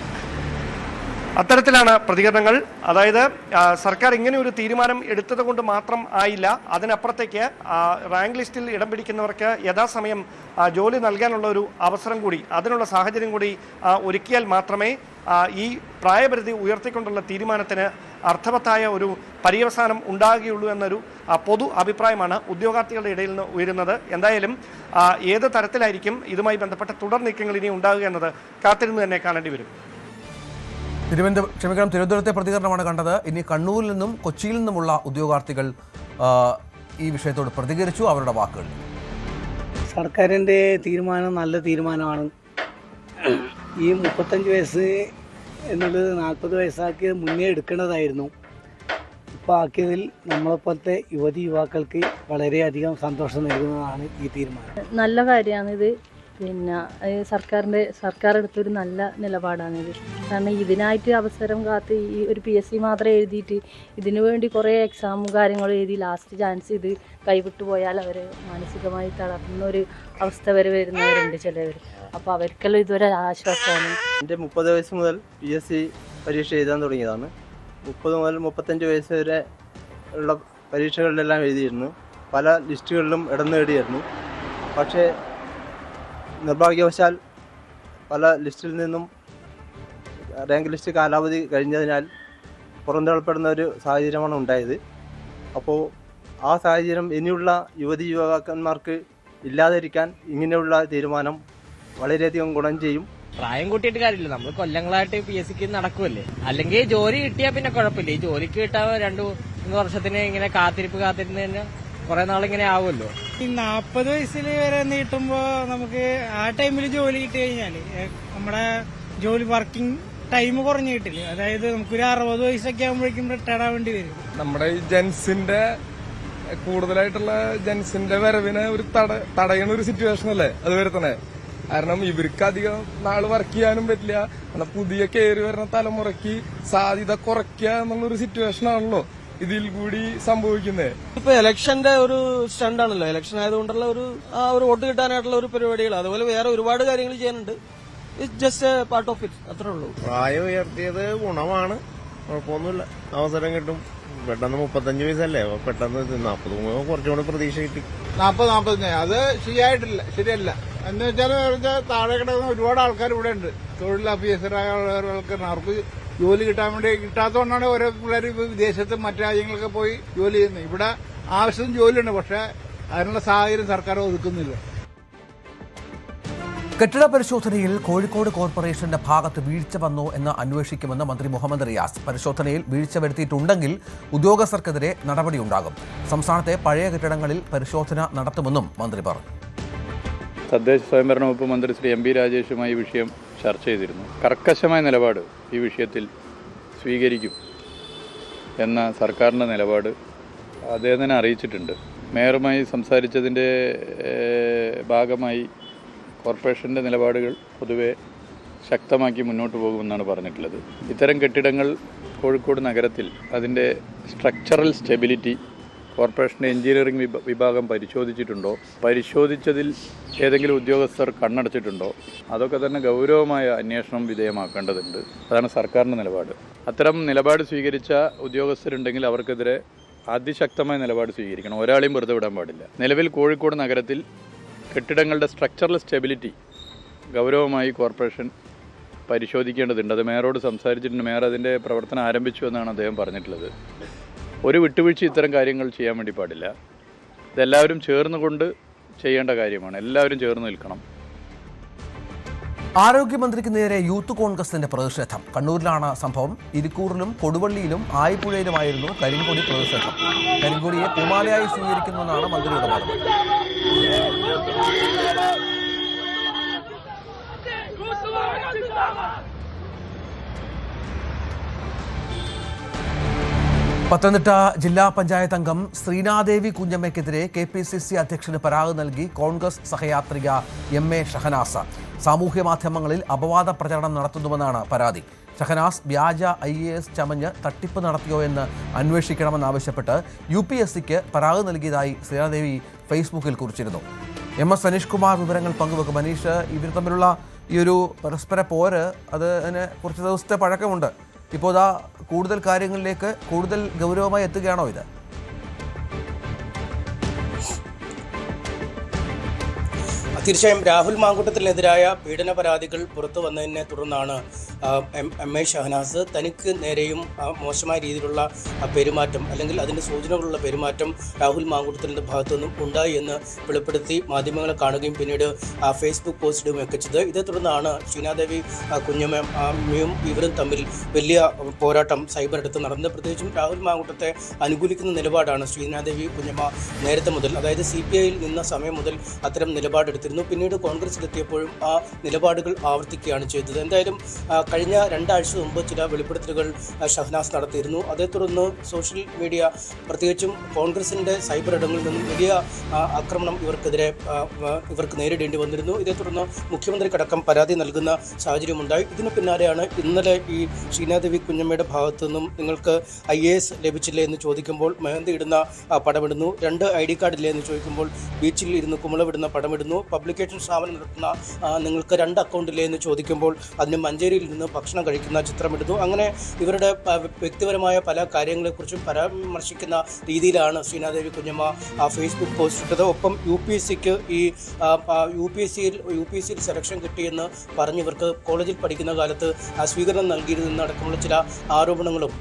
അത്തരത്തിലാണ് പ്രതികരണങ്ങൾ. അതായത് സർക്കാർ ഇങ്ങനെ ഒരു തീരുമാനം എടുത്തത് കൊണ്ട് മാത്രം ആയില്ല, അതിനപ്പുറത്തേക്ക് റാങ്ക് ലിസ്റ്റിൽ ഇടം പിടിക്കുന്നവർക്ക് യഥാസമയം ജോലി നൽകാനുള്ള ഒരു അവസരം കൂടി, അതിനുള്ള സാഹചര്യം കൂടി ഒരുക്കിയാൽ മാത്രമേ ഈ പ്രായപരിധി ഉയർത്തിക്കൊണ്ടുള്ള തീരുമാനത്തിന് അർത്ഥവത്തായ ഒരു പര്യവസാനം ഉണ്ടാകുകയുള്ളൂ എന്നൊരു പൊതു അഭിപ്രായമാണ് ഉദ്യോഗാർത്ഥികളുടെ ഇടയിൽ നിന്ന് ഉയരുന്നത്. എന്തായാലും ഏത് തരത്തിലായിരിക്കും ഇതുമായി ബന്ധപ്പെട്ട തുടർ നീക്കങ്ങൾ ഇനി ഉണ്ടാകുക എന്നത് കാത്തിരുന്ന് തന്നെ കാണേണ്ടി വരും. തിരുവനന്തപുരത്തെ പ്രതികരണമാണ് കണ്ടത്. ഇനി കണ്ണൂരിൽ നിന്നും കൊച്ചിയിൽ നിന്നുമുള്ള ഉദ്യോഗാർത്ഥികൾ ഈ വിഷയത്തോട് പ്രതികരിച്ചു. അവരുടെ വാക്കുകൾ. സർക്കാരിൻ്റെ തീരുമാനം നല്ല തീരുമാനമാണ്. ഈ 35 വയസ്സ് എന്നുള്ളത് 40 വയസ്സാക്കി മുന്നേ എടുക്കേണ്ടതായിരുന്നു. ഇപ്പോൾ ആക്കിയതിൽ നമ്മളെപ്പോലത്തെ യുവാക്കൾക്ക് വളരെയധികം സന്തോഷം നൽകുന്നതാണ് ഈ തീരുമാനം. നല്ല കാര്യമാണിത്. പിന്നെ സർക്കാർ എടുത്തൊരു നല്ല നിലപാടാണിത്. കാരണം ഇതിനായിട്ട് അവസരം കാത്ത് ഈ ഒരു PSC മാത്രം എഴുതിയിട്ട് ഇതിനു വേണ്ടി കുറേ എക്സാമും കാര്യങ്ങളും എഴുതി ലാസ്റ്റ് ചാൻസ് ഇത് കൈവിട്ടു പോയാൽ അവർ മാനസികമായി തളർന്ന ഒരു അവസ്ഥ വരെ വരുന്നവരുണ്ട് ചിലവർ. അപ്പോൾ അവർക്കെല്ലാം ഇതൊരു ആശ്വാസമാണ്. എൻ്റെ 30 വയസ്സ് മുതൽ PSC പരീക്ഷ എഴുതാൻ തുടങ്ങിയതാണ്. 30 മുതൽ 35 വയസ്സ് വരെ ഉള്ള പരീക്ഷകളിലെല്ലാം എഴുതിയിരുന്നു. പല ലിസ്റ്റുകളിലും ഇടം നേടിയിരുന്നു. പക്ഷേ നിർഭാഗ്യവശാൽ പല ലിസ്റ്റിൽ നിന്നും റാങ്ക് ലിസ്റ്റ് കാലാവധി കഴിഞ്ഞതിനാൽ പുറന്തള്ളപ്പെടുന്ന ഒരു സാഹചര്യമാണ് ഉണ്ടായത്. അപ്പോൾ ആ സാഹചര്യം ഇനിയുള്ള യുവതീയുവാക്കന്മാർക്ക് ഇല്ലാതിരിക്കാൻ ഇങ്ങനെയുള്ള തീരുമാനം വളരെയധികം ഗുണം ചെയ്യും. പ്രായം കൂട്ടിയിട്ട് കാര്യമില്ല, നമ്മൾ കൊല്ലങ്ങളായിട്ട് PSCക്ക് നടക്കുമല്ലേ. അല്ലെങ്കിൽ ജോലി കിട്ടിയാൽ പിന്നെ കുഴപ്പമില്ല. ഈ ജോലിക്ക് കിട്ടാൻ 2-3 വർഷത്തിന് ഇങ്ങനെ കാത്തിരിപ്പ് കുറെ നാളിങ്ങനെ ആവുമല്ലോ. ഈ 40 വയസ്സിൽ വരെ നീട്ടുമ്പോൾ നമുക്ക് ആ ടൈമിൽ ജോലി കിട്ടി കഴിഞ്ഞാൽ നമ്മുടെ ജോലി വർക്കിംഗ് ടൈം കുറഞ്ഞു കിട്ടില്ല. അതായത് നമുക്കൊരു 60 വയസ്സൊക്കെ ആകുമ്പോഴേക്കും റിട്ടയർഡ് ആവേണ്ടി വരും. നമ്മുടെ ഈ ജെൻസിന്റെ കൂടുതലായിട്ടുള്ള ജെൻസിന്റെ വരവിനെ ഒരു തടയണ ഒരു സിറ്റുവേഷൻ അല്ലേ അത് വരുത്തണേ. കാരണം ഇവർക്ക് അധികം നാള് വർക്ക് ചെയ്യാനും പറ്റില്ല. എന്നാൽ പുതിയ കയറി വരുന്ന തലമുറയ്ക്ക് സാധ്യത കുറയ്ക്കുക എന്നുള്ളൊരു സിറ്റുവേഷൻ ആണല്ലോ ഇതിൽ കൂടി സംഭവിക്കുന്നത്. ഇപ്പൊ ഇലക്ഷന്റെ ഒരു സ്റ്റണ്ട് ആണല്ലോ. ഇലക്ഷൻ ആയതുകൊണ്ടുള്ള ഒരു വോട്ട് കിട്ടാനായിട്ടുള്ള ഒരു പരിപാടികൾ, അതുപോലെ വേറെ ഒരുപാട് കാര്യങ്ങൾ ചെയ്യാനുണ്ട്. It's just part of it, അത്രേ ഉള്ളൂ. പ്രായം ഉയർത്തിയത് ഗുണമാണ്, കുഴപ്പമൊന്നുമില്ല. അവസരം കിട്ടും. പെട്ടെന്ന് 35 വയസ്സല്ലേ, പെട്ടെന്ന് 40 കുറച്ചുകൂടെ പ്രതീക്ഷ കിട്ടി. 40-45 അത് ശരിയായിട്ടില്ല, ശരിയല്ല. എന്ന് വെച്ചാൽ താഴെ കിടക്കുന്ന ഒരുപാട് ആൾക്കാർ ഇവിടെ ഉണ്ട്. തൊഴിലഭ്യസ്തരായ ആൾക്കാർ അവർക്ക് ജോലി കിട്ടാൻ വേണ്ടി കിട്ടാത്തതുകൊണ്ടാണ് ഓരോ പിള്ളേർ വിദേശത്ത് മറ്റു രാജ്യങ്ങളൊക്കെ പോയി ജോലി ചെയ്യുന്നത്. ഇവിടെ ആവശ്യത്തിന് ജോലിയുണ്ട്, പക്ഷെ അതിനുള്ള സാഹചര്യം സർക്കാർ ഒതുക്കുന്നില്ല. കെട്ടിട പരിശോധനയിൽ കോഴിക്കോട് കോർപ്പറേഷന്റെ ഭാഗത്ത് വീഴ്ച വന്നോ എന്ന് അന്വേഷിക്കുമെന്ന് മന്ത്രി മുഹമ്മദ് റിയാസ്. പരിശോധനയിൽ വീഴ്ച വരുത്തിയിട്ടുണ്ടെങ്കിൽ ഉദ്യോഗസ്ഥർക്കെതിരെ നടപടിയുണ്ടാകും. സംസ്ഥാനത്തെ പഴയ കെട്ടിടങ്ങളിൽ പരിശോധന നടത്തുമെന്നും മന്ത്രി പറഞ്ഞു. തദ്ദേശ സ്വയംഭരണ വകുപ്പ് മന്ത്രി ശ്രീ എം പി രാജേഷുമായി ഈ വിഷയം ചർച്ച ചെയ്തിരുന്നു. കർക്കശമായ നിലപാട് ഈ വിഷയത്തിൽ സ്വീകരിക്കും എന്ന സർക്കാരിൻ്റെ നിലപാട് അദ്ദേഹം തന്നെ അറിയിച്ചിട്ടുണ്ട്. മേയറുമായി സംസാരിച്ചതിൻ്റെ ഭാഗമായി കോർപ്പറേഷൻ്റെ നിലപാടുകൾ പൊതുവെ ശക്തമാക്കി മുന്നോട്ട് പോകുമെന്നാണ് പറഞ്ഞിട്ടുള്ളത്. ഇത്തരം കെട്ടിടങ്ങൾ കോഴിക്കോട് നഗരത്തിൽ അതിൻ്റെ സ്ട്രക്ചറൽ സ്റ്റെബിലിറ്റി കോർപ്പറേഷൻ്റെ എഞ്ചിനീയറിംഗ് വിഭാഗം പരിശോധിച്ചിട്ടുണ്ടോ, പരിശോധിച്ചതിൽ ഏതെങ്കിലും ഉദ്യോഗസ്ഥർ കണ്ണടച്ചിട്ടുണ്ടോ, അതൊക്കെ തന്നെ ഗൗരവമായ അന്വേഷണം വിധേയമാക്കേണ്ടതുണ്ട്. അതാണ് സർക്കാരിൻ്റെ നിലപാട്. അത്തരം നിലപാട് സ്വീകരിച്ച ഉദ്യോഗസ്ഥരുണ്ടെങ്കിൽ അവർക്കെതിരെ അതിശക്തമായ നിലപാട് സ്വീകരിക്കണം. ഒരാളെയും വെറുതെ വിടാൻ പാടില്ല. നിലവിൽ കോഴിക്കോട് നഗരത്തിൽ കെട്ടിടങ്ങളുടെ സ്ട്രക്ചറൽ സ്റ്റെബിലിറ്റി ഗൗരവമായി കോർപ്പറേഷൻ പരിശോധിക്കേണ്ടതുണ്ട്. അത് മേയറോട് സംസാരിച്ചിട്ടുണ്ട്. മേയർ അതിൻ്റെ പ്രവർത്തനം ആരംഭിച്ചു എന്നാണ് അദ്ദേഹം പറഞ്ഞിട്ടുള്ളത്. ഒരു വിട്ടുവീഴ്ച ഇത്തരം കാര്യങ്ങൾ ചെയ്യാൻ വേണ്ടി പാടില്ല. ഇതെല്ലാവരും ചേർന്നുകൊണ്ട് ചെയ്യേണ്ട കാര്യമാണ്. എല്ലാവരും ചേർന്ന് നിൽക്കണം. ആരോഗ്യമന്ത്രിക്ക് നേരെ യൂത്ത് കോൺഗ്രസിന്റെ പ്രതിഷേധം. കണ്ണൂരിലാണ് സംഭവം. ഇരിക്കൂറിലും കൊടുവള്ളിയിലും ആയിപ്പുഴയിലുമായിരുന്നു കരിങ്കൊടി പ്രതിഷേധം. കരിങ്കൊടിയെ പൂമാലയായി സ്വീകരിക്കുന്നുവെന്നാണ് മന്ത്രിയുടെ മറുപടി. പത്തനംതിട്ട ജില്ലാ പഞ്ചായത്ത് അംഗം ശ്രീനാദേവി കുഞ്ഞമ്മയ്ക്കെതിരെ KPCC അധ്യക്ഷന് പരാതി നൽകി കോൺഗ്രസ് സഹയാത്രിക MA ഷഹനാസ്. സാമൂഹ്യ മാധ്യമങ്ങളിൽ അപവാദ പ്രചരണം നടത്തുന്നുവെന്നാണ് പരാതി. ഷഹനാസ് വ്യാജ IAS ചമഞ്ഞ് തട്ടിപ്പ് നടത്തിയോ എന്ന് അന്വേഷിക്കണമെന്നാവശ്യപ്പെട്ട് UPSCക്ക് പരാതി നൽകിയതായി ശ്രീനാദേവി ഫേസ്ബുക്കിൽ കുറിച്ചിരുന്നു. MS അനീഷ് കുമാർ വിവരങ്ങൾ പങ്കുവെക്കും. അനീഷ്, ഇവർ തമ്മിലുള്ള ഈ ഒരു പരസ്പര പോര് അതിന് കുറച്ച് ദിവസത്തെ പഴക്കമുണ്ട്. ഇപ്പോൾ ഇതാ കൂടുതൽ കാര്യങ്ങളിലേക്ക് കൂടുതൽ ഗൗരവമായി എത്തുകയാണോ ഇത്? തീർച്ചയായും രാഹുൽ മാങ്കൂട്ടത്തിനെതിരായ പീഡന പരാതികൾ പുറത്തു വന്നതിനെ തുടർന്നാണ് MA ഷഹനാസ് തനിക്ക് നേരെയും മോശമായ രീതിയിലുള്ള പെരുമാറ്റം അല്ലെങ്കിൽ അതിൻ്റെ സൂചനകളുള്ള പെരുമാറ്റം രാഹുൽ മാങ്കൂട്ടത്തിൻ്റെ ഭാഗത്തു നിന്നും ഉണ്ടായി എന്ന് വെളിപ്പെടുത്തി മാധ്യമങ്ങളെ കാണുകയും പിന്നീട് ഫേസ്ബുക്ക് പോസ്റ്റ് ഇടുകയും ചെയ്തത്. ഇതേ തുടർന്നാണ് ശ്രീനാദേവി കുഞ്ഞമ്മയും ഇവരും തമ്മിൽ വലിയ പോരാട്ടം സൈബറിടത്ത് നടന്നത്. പ്രത്യേകിച്ചും രാഹുൽ മാങ്കൂട്ടത്തെ അനുകൂലിക്കുന്ന നിലപാടാണ് ശ്രീനാദേവി കുഞ്ഞമ്മ നേരത്തെ മുതൽ, അതായത് CPIയിൽ നിന്ന സമയം മുതൽ അത്തരം നിലപാടെടുത്തിരുന്നു. പിന്നീട് കോൺഗ്രസിലെത്തിയപ്പോഴും ആ നിലപാടുകൾ ആവർത്തിക്കുകയാണ് ചെയ്തത്. എന്തായാലും കഴിഞ്ഞ 2 ആഴ്ച മുമ്പ് ചില വെളിപ്പെടുത്തലുകൾ ഷഹനാസ് നടത്തിയിരുന്നു. അതേ തുടർന്ന് സോഷ്യൽ മീഡിയ, പ്രത്യേകിച്ചും കോൺഗ്രസിൻ്റെ സൈബർ ഇടങ്ങളിൽ നിന്നും വലിയ ആക്രമണം ഇവർക്ക് നേരിടേണ്ടി വന്നിരുന്നു. ഇതേ തുടർന്ന് മുഖ്യമന്ത്രിക്കടക്കം പരാതി നൽകുന്ന സാഹചര്യമുണ്ടായി. ഇതിന് പിന്നാലെയാണ് ഇന്നലെ ഈ ശ്രീനാദേവി കുഞ്ഞമ്മയുടെ ഭാഗത്തു നിന്നും നിങ്ങൾക്ക് IAS ലഭിച്ചില്ലേ എന്ന് ചോദിക്കുമ്പോൾ മെഹന്തി ഇടുന്ന പടമിടുന്നു, 2 ID കാർഡില്ലേ എന്ന് ചോദിക്കുമ്പോൾ ബീച്ചിൽ ഇരുന്ന് കുമിളവിടുന്ന പടമിടുന്നു, പബ്ലിക്കേഷൻ സ്ഥാപനം നടത്തുന്ന നിങ്ങൾക്ക് 2 അക്കൗണ്ടില്ലേ എന്ന് ചോദിക്കുമ്പോൾ അതിന് മഞ്ചേരിയിൽ നിന്ന് ഭക്ഷണം കഴിക്കുന്ന ചിത്രമിടുന്നു. അങ്ങനെ ഇവരുടെ വ്യക്തിപരമായ പല കാര്യങ്ങളെക്കുറിച്ചും പരാമർശിക്കുന്ന രീതിയിലാണ് ശ്രീനാദേവി കുഞ്ഞമ്മ ഫേസ്ബുക്ക് പോസ്റ്റ് ഇട്ടത്. ഒപ്പം UPSCക്ക് ഈ UPSCയിൽ സെലക്ഷൻ കിട്ടിയെന്ന് പറഞ്ഞിവർക്ക് കോളേജിൽ പഠിക്കുന്ന കാലത്ത് സ്വീകരണം നൽകിയിരുന്നടക്കമുള്ള ചില ആരോപണങ്ങളും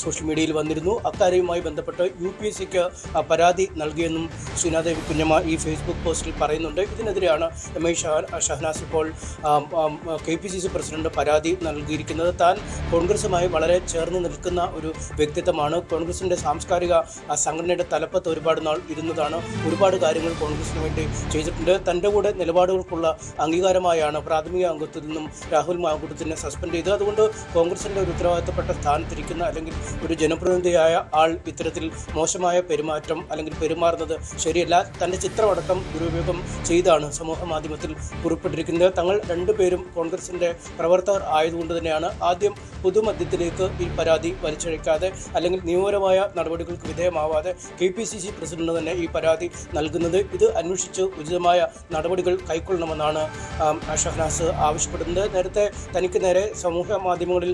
സോഷ്യൽ മീഡിയയിൽ വന്നിരുന്നു. അക്കാര്യവുമായി ബന്ധപ്പെട്ട് UPSCക്ക് പരാതി നൽകിയെന്നും ശ്രീനാദേവി കുഞ്ഞമ്മ ഈ ഫേസ്ബുക്ക് പോസ്റ്റിൽ പറയുന്നുണ്ട്. ഇതിനെതിരെയാണ് MA ഷഹനാസ് ഇപ്പോൾ KPCC പ്രസിഡന്റ് പരാതി നൽകിയിരിക്കുന്നത്. താൻ കോൺഗ്രസുമായി വളരെ ചേർന്ന് നിൽക്കുന്ന ഒരു വ്യക്തിത്വമാണ്. കോൺഗ്രസിൻ്റെ സാംസ്കാരിക സംഘടനയുടെ തലപ്പത്ത് ഒരുപാട് നാൾ ഇരുന്നതാണ്. ഒരുപാട് കാര്യങ്ങൾ കോൺഗ്രസിന് വേണ്ടി ചെയ്തിട്ടുണ്ട്. തൻ്റെ കൂടെ നിലപാടുകൾക്കുള്ള അംഗീകാരമായാണ് പ്രാഥമിക അംഗത്വത്തിൽ നിന്നും രാഹുൽ മാങ്കൂട്ടത്തിനെ സസ്പെൻഡ് ചെയ്തത്. അതുകൊണ്ട് കോൺഗ്രസിൻ്റെ ഒരു ഉത്തരവാദിത്തപ്പെട്ട സ്ഥാനത്തിരിക്കുന്ന അല്ലെങ്കിൽ ഒരു ജനപ്രതിനിധിയായ ആൾ ഇത്തരത്തിൽ മോശമായ പെരുമാറ്റം അല്ലെങ്കിൽ പെരുമാറുന്നത് ശരിയല്ല. തൻ്റെ ചിത്രമടക്കം ദുരുപയോഗം ചെയ്താണ് സമൂഹ മാധ്യമത്തിൽ കുറിപ്പിട്ടിരിക്കുന്നത്. തങ്ങൾ 2 പേരും കോൺഗ്രസിൻ്റെ പ്രവർത്തകർ ആയതുകൊണ്ട് തന്നെയാണ് ആദ്യം പൊതുമധ്യത്തിലേക്ക് ഈ പരാതി വലിച്ചഴിക്കാതെ അല്ലെങ്കിൽ നിയമപരമായ നടപടികൾക്ക് വിധേയമാവാതെ KPCC പ്രസിഡന്റ് തന്നെ ഈ പരാതി നൽകുന്നത്. ഇത് അന്വേഷിച്ച് ഉചിതമായ നടപടികൾ കൈക്കൊള്ളണമെന്നാണ് ഷഹനാസ് ആവശ്യപ്പെടുന്നത്. നേരത്തെ തനിക്ക് നേരെ സമൂഹ മാധ്യമങ്ങളിൽ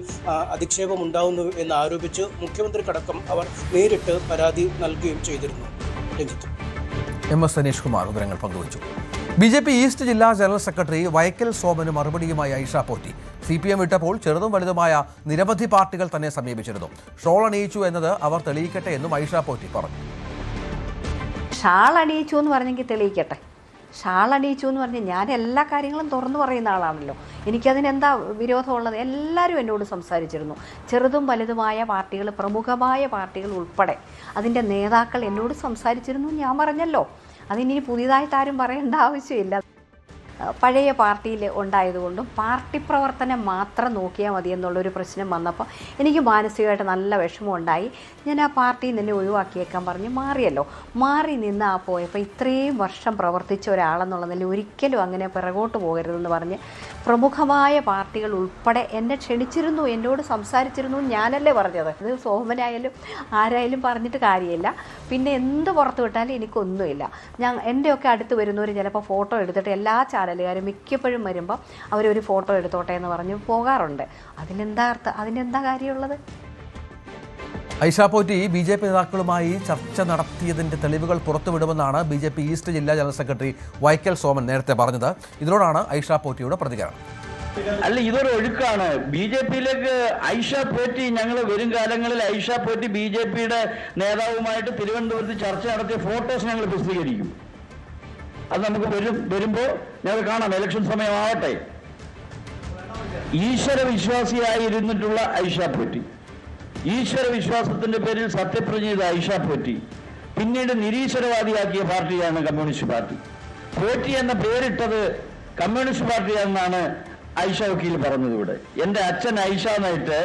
അധിക്ഷേപമുണ്ടാകുന്നു എന്ന് ആരോപിച്ച് മുഖ്യമന്ത്രിക്കടക്കം അവർ നേരിട്ട് പരാതി നൽകുകയും ചെയ്തിരുന്നു. MS അനീഷ് കുമാർ വിവരങ്ങൾ പങ്കുവച്ചു. BJP ഈസ്റ്റ് ജില്ലാ ജനറൽ സെക്രട്ടറി വൈക്കൽ സോമന് മറുപടിയുമായി ഐഷ പോറ്റി. CPM വിട്ടപ്പോൾ ചെറുതും വലുതുമായ നിരവധി പാർട്ടികൾ തന്നെ സമീപിച്ചിരുന്നു. ഷോൾ അണിയിച്ചു എന്നത് അവർ തെളിയിക്കട്ടെ എന്നും ഐഷ പോറ്റി പറഞ്ഞു. ഷാൾ അണിയിച്ചു എന്ന് പറഞ്ഞെങ്കിൽ തെളിയിക്കട്ടെ. ഷാൾ അണിയിച്ചു എന്ന് പറഞ്ഞാൽ ഞാൻ എല്ലാ കാര്യങ്ങളും തുറന്നു പറയുന്ന ആളാണല്ലോ. എനിക്കതിനെന്താ വിരോധമുള്ളത്? എല്ലാവരും എന്നോട് സംസാരിച്ചിരുന്നു. ചെറുതും വലുതുമായ പാർട്ടികൾ, പ്രമുഖമായ പാർട്ടികൾ ഉൾപ്പെടെ അതിൻ്റെ നേതാക്കൾ എന്നോട് സംസാരിച്ചിരുന്നു. ഞാൻ പറഞ്ഞല്ലോ, അതിനി പുതിയതായിട്ട് ആരും പറയേണ്ട ആവശ്യമില്ല. പഴയ പാർട്ടിയിൽ ഉണ്ടായതുകൊണ്ടും പാർട്ടി പ്രവർത്തനം മാത്രം നോക്കിയാൽ മതി എന്നുള്ളൊരു പ്രശ്നം വന്നപ്പോൾ എനിക്ക് മാനസികമായിട്ട് നല്ല വിഷമമുണ്ടായി. ഞാൻ ആ പാർട്ടിയിൽ നിന്ന് ഒഴിവാക്കിയേക്കാൻ പറഞ്ഞ് മാറിയല്ലോ. മാറി നിന്ന് ആ പോയപ്പോൾ ഇത്രയും വർഷം പ്രവർത്തിച്ച ഒരാളെന്നുള്ള നിലയിൽ ഒരിക്കലും അങ്ങനെ പിറകോട്ട് പോകരുതെന്ന് പറഞ്ഞ് പ്രമുഖമായ പാർട്ടികൾ ഉൾപ്പെടെ എന്നെ ക്ഷണിച്ചിരുന്നു, എന്നോട് സംസാരിച്ചിരുന്നു. ഞാനല്ലേ പറഞ്ഞത്. ഇത് സോമനായാലും ആരായാലും പറഞ്ഞിട്ട് കാര്യമില്ല. പിന്നെ എന്ത് പുറത്തു വിട്ടാലും എനിക്കൊന്നുമില്ല. എൻ്റെയൊക്കെ അടുത്ത് വരുന്നവർ ചിലപ്പോൾ ഫോട്ടോ എടുത്തിട്ട് എല്ലാ ചാനലുകാരും മിക്കപ്പോഴും വരുമ്പോൾ അവരൊരു ഫോട്ടോ എടുത്തോട്ടെ എന്ന് പറഞ്ഞ് പോകാറുണ്ട്. അതിനെന്താ കാര്യമുള്ളത്? ഐഷ പോറ്റി BJP നേതാക്കളുമായി ചർച്ച നടത്തിയതിന്റെ തെളിവുകൾ പുറത്തുവിടുമെന്നാണ് BJP ഈസ്റ്റ് ജില്ലാ ജനറൽ സെക്രട്ടറി വൈക്കൽ സോമൻ നേരത്തെ പറഞ്ഞത്. ഇതിനോടാണ് ഐഷ പോറ്റിയുടെ പ്രതികരണം. അല്ല, ഇതൊരു ഒഴുക്കാണ്. BJPയിലേക്ക് ഐഷ പോറ്റി, ഞങ്ങൾ വരും കാലങ്ങളിൽ ഐഷ പോറ്റി BJPയുടെ നേതാവുമായിട്ട് തിരുവനന്തപുരത്ത് ചർച്ച നടത്തിയ ഫോട്ടോസ് ഞങ്ങൾ പ്രസിദ്ധീകരിക്കും. അത് നമുക്ക് വരുമ്പോൾ ഞങ്ങൾ കാണാം. ഇലക്ഷൻ സമയമാവട്ടെ. ഈശ്വര വിശ്വാസിയായിരുന്നിട്ടുള്ള ഐഷ പോറ്റി, ഈശ്വര വിശ്വാസത്തിന്റെ പേരിൽ സത്യപ്രതിജ്ഞ ചെയ്ത ഐഷ പോറ്റി പിന്നീട് നിരീശ്വരവാദിയാക്കിയ പാർട്ടിയാണ് കമ്മ്യൂണിസ്റ്റ് പാർട്ടി. പോറ്റി എന്ന പേരിട്ടത് കമ്മ്യൂണിസ്റ്റ് പാർട്ടിയാണെന്നാണ് ഐഷ വക്കീൽ പറഞ്ഞത്. ഇവിടെ എൻ്റെ അച്ഛൻ ഐഷ എന്നായിട്ട്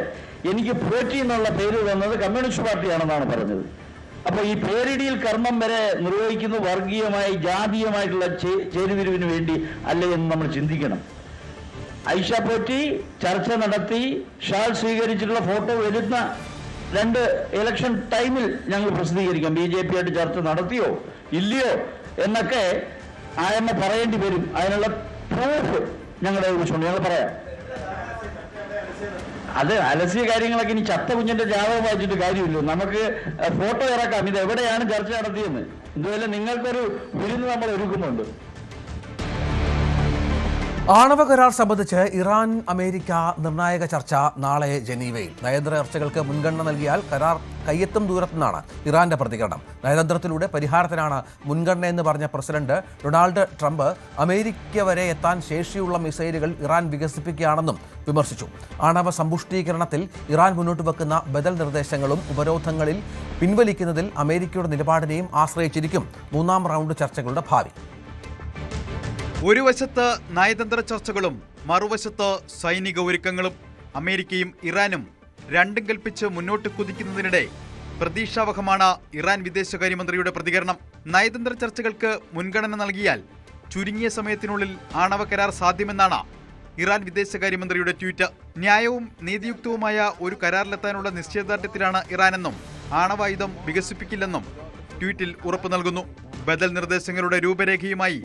എനിക്ക് പോറ്റി എന്നുള്ള പേര് തന്നത് കമ്മ്യൂണിസ്റ്റ് പാർട്ടിയാണെന്നാണ് പറഞ്ഞത്. അപ്പോൾ ഈ പേരിടിയിൽ കർമ്മം വരെ നിർവഹിക്കുന്ന വർഗീയമായി ജാതീയമായിട്ടുള്ള ചേരുതിരിവിന് വേണ്ടി അല്ലേ എന്ന് നമ്മൾ ചിന്തിക്കണം. ഐഷ പോറ്റി ചർച്ച നടത്തി ഷാൾ സ്വീകരിച്ചിട്ടുള്ള ഫോട്ടോ വരുന്ന 2 ഇലക്ഷൻ ടൈമിൽ ഞങ്ങൾ പ്രസിദ്ധീകരിക്കാം. BJPയായിട്ട് ചർച്ച നടത്തിയോ ഇല്ലയോ എന്നൊക്കെ ആയമ്മ പറയേണ്ടി വരും. അതിനുള്ള പ്രൂഫ് ഞങ്ങളുടെ കുറിച്ചുണ്ട്, ഞങ്ങൾ പറയാം. അത് അലസിയ കാര്യങ്ങളൊക്കെ ഇനി ചത്ത കുഞ്ഞിന്റെ ജാതകം വായിച്ചിട്ട് കാര്യമില്ല. നമുക്ക് ഫോട്ടോ ഇറക്കാം, ഇത് എവിടെയാണ് ചർച്ച നടത്തിയെന്ന്. ഇതുപോലെ നിങ്ങൾക്കൊരു വിരുന്ന് നമ്മൾ ഒരുക്കുന്നുണ്ട്. ആണവ കരാർ സംബന്ധിച്ച് ഇറാൻ അമേരിക്ക നിർണായക ചർച്ച നാളെ ജനീവയിൽ. നയതന്ത്ര ചർച്ചകൾക്ക് മുൻഗണന നൽകിയാൽ കരാർ കയ്യെത്തും ദൂരത്തുനിന്നാണ് ഇറാന്റെ പ്രതികരണം. നയതന്ത്രത്തിലൂടെ പരിഹാരത്തിനാണ് മുൻഗണനയെന്ന് പറഞ്ഞ പ്രസിഡന്റ് ഡൊണാൾഡ് ട്രംപ് അമേരിക്ക വരെ എത്താൻ ശേഷിയുള്ള മിസൈലുകൾ ഇറാൻ വികസിപ്പിക്കുകയാണെന്നും വിമർശിച്ചു. ആണവ സമ്പുഷ്ടീകരണത്തിൽ ഇറാൻ മുന്നോട്ട് വെക്കുന്ന ബദൽ നിർദ്ദേശങ്ങളും ഉപരോധങ്ങളിൽ പിൻവലിക്കുന്നതിൽ അമേരിക്കയുടെ നിലപാടിനെയും ആശ്രയിച്ചിരിക്കും 3ാം റൗണ്ട് ചർച്ചകളുടെ ഭാവി. ഒരു വശത്ത് നയതന്ത്ര ചർച്ചകളും മറുവശത്ത് സൈനിക ഒരുക്കങ്ങളും. അമേരിക്കയും ഇറാനും രണ്ടും കൽപ്പിച്ച് മുന്നോട്ട് കുതിക്കുന്നതിനിടെ പ്രതീക്ഷാവഹമാണ് ഇറാൻ വിദേശകാര്യമന്ത്രിയുടെ പ്രതികരണം. നയതന്ത്ര ചർച്ചകൾക്ക് മുൻഗണന നൽകിയാൽ ചുരുങ്ങിയ സമയത്തിനുള്ളിൽ ആണവ കരാർ സാധ്യമെന്നാണ് ഇറാൻ വിദേശകാര്യമന്ത്രിയുടെ ട്വീറ്റ്. ന്യായവും നീതിയുക്തവുമായ ഒരു കരാറിലെത്താനുള്ള നിശ്ചയദാർഢ്യത്തിലാണ് ഇറാനെന്നും ആണവായുധം വികസിപ്പിക്കില്ലെന്നും ട്വീറ്റിൽ ഉറപ്പു നൽകുന്നു. ബദൽ നിർദ്ദേശങ്ങളുടെ രൂപരേഖയുമായി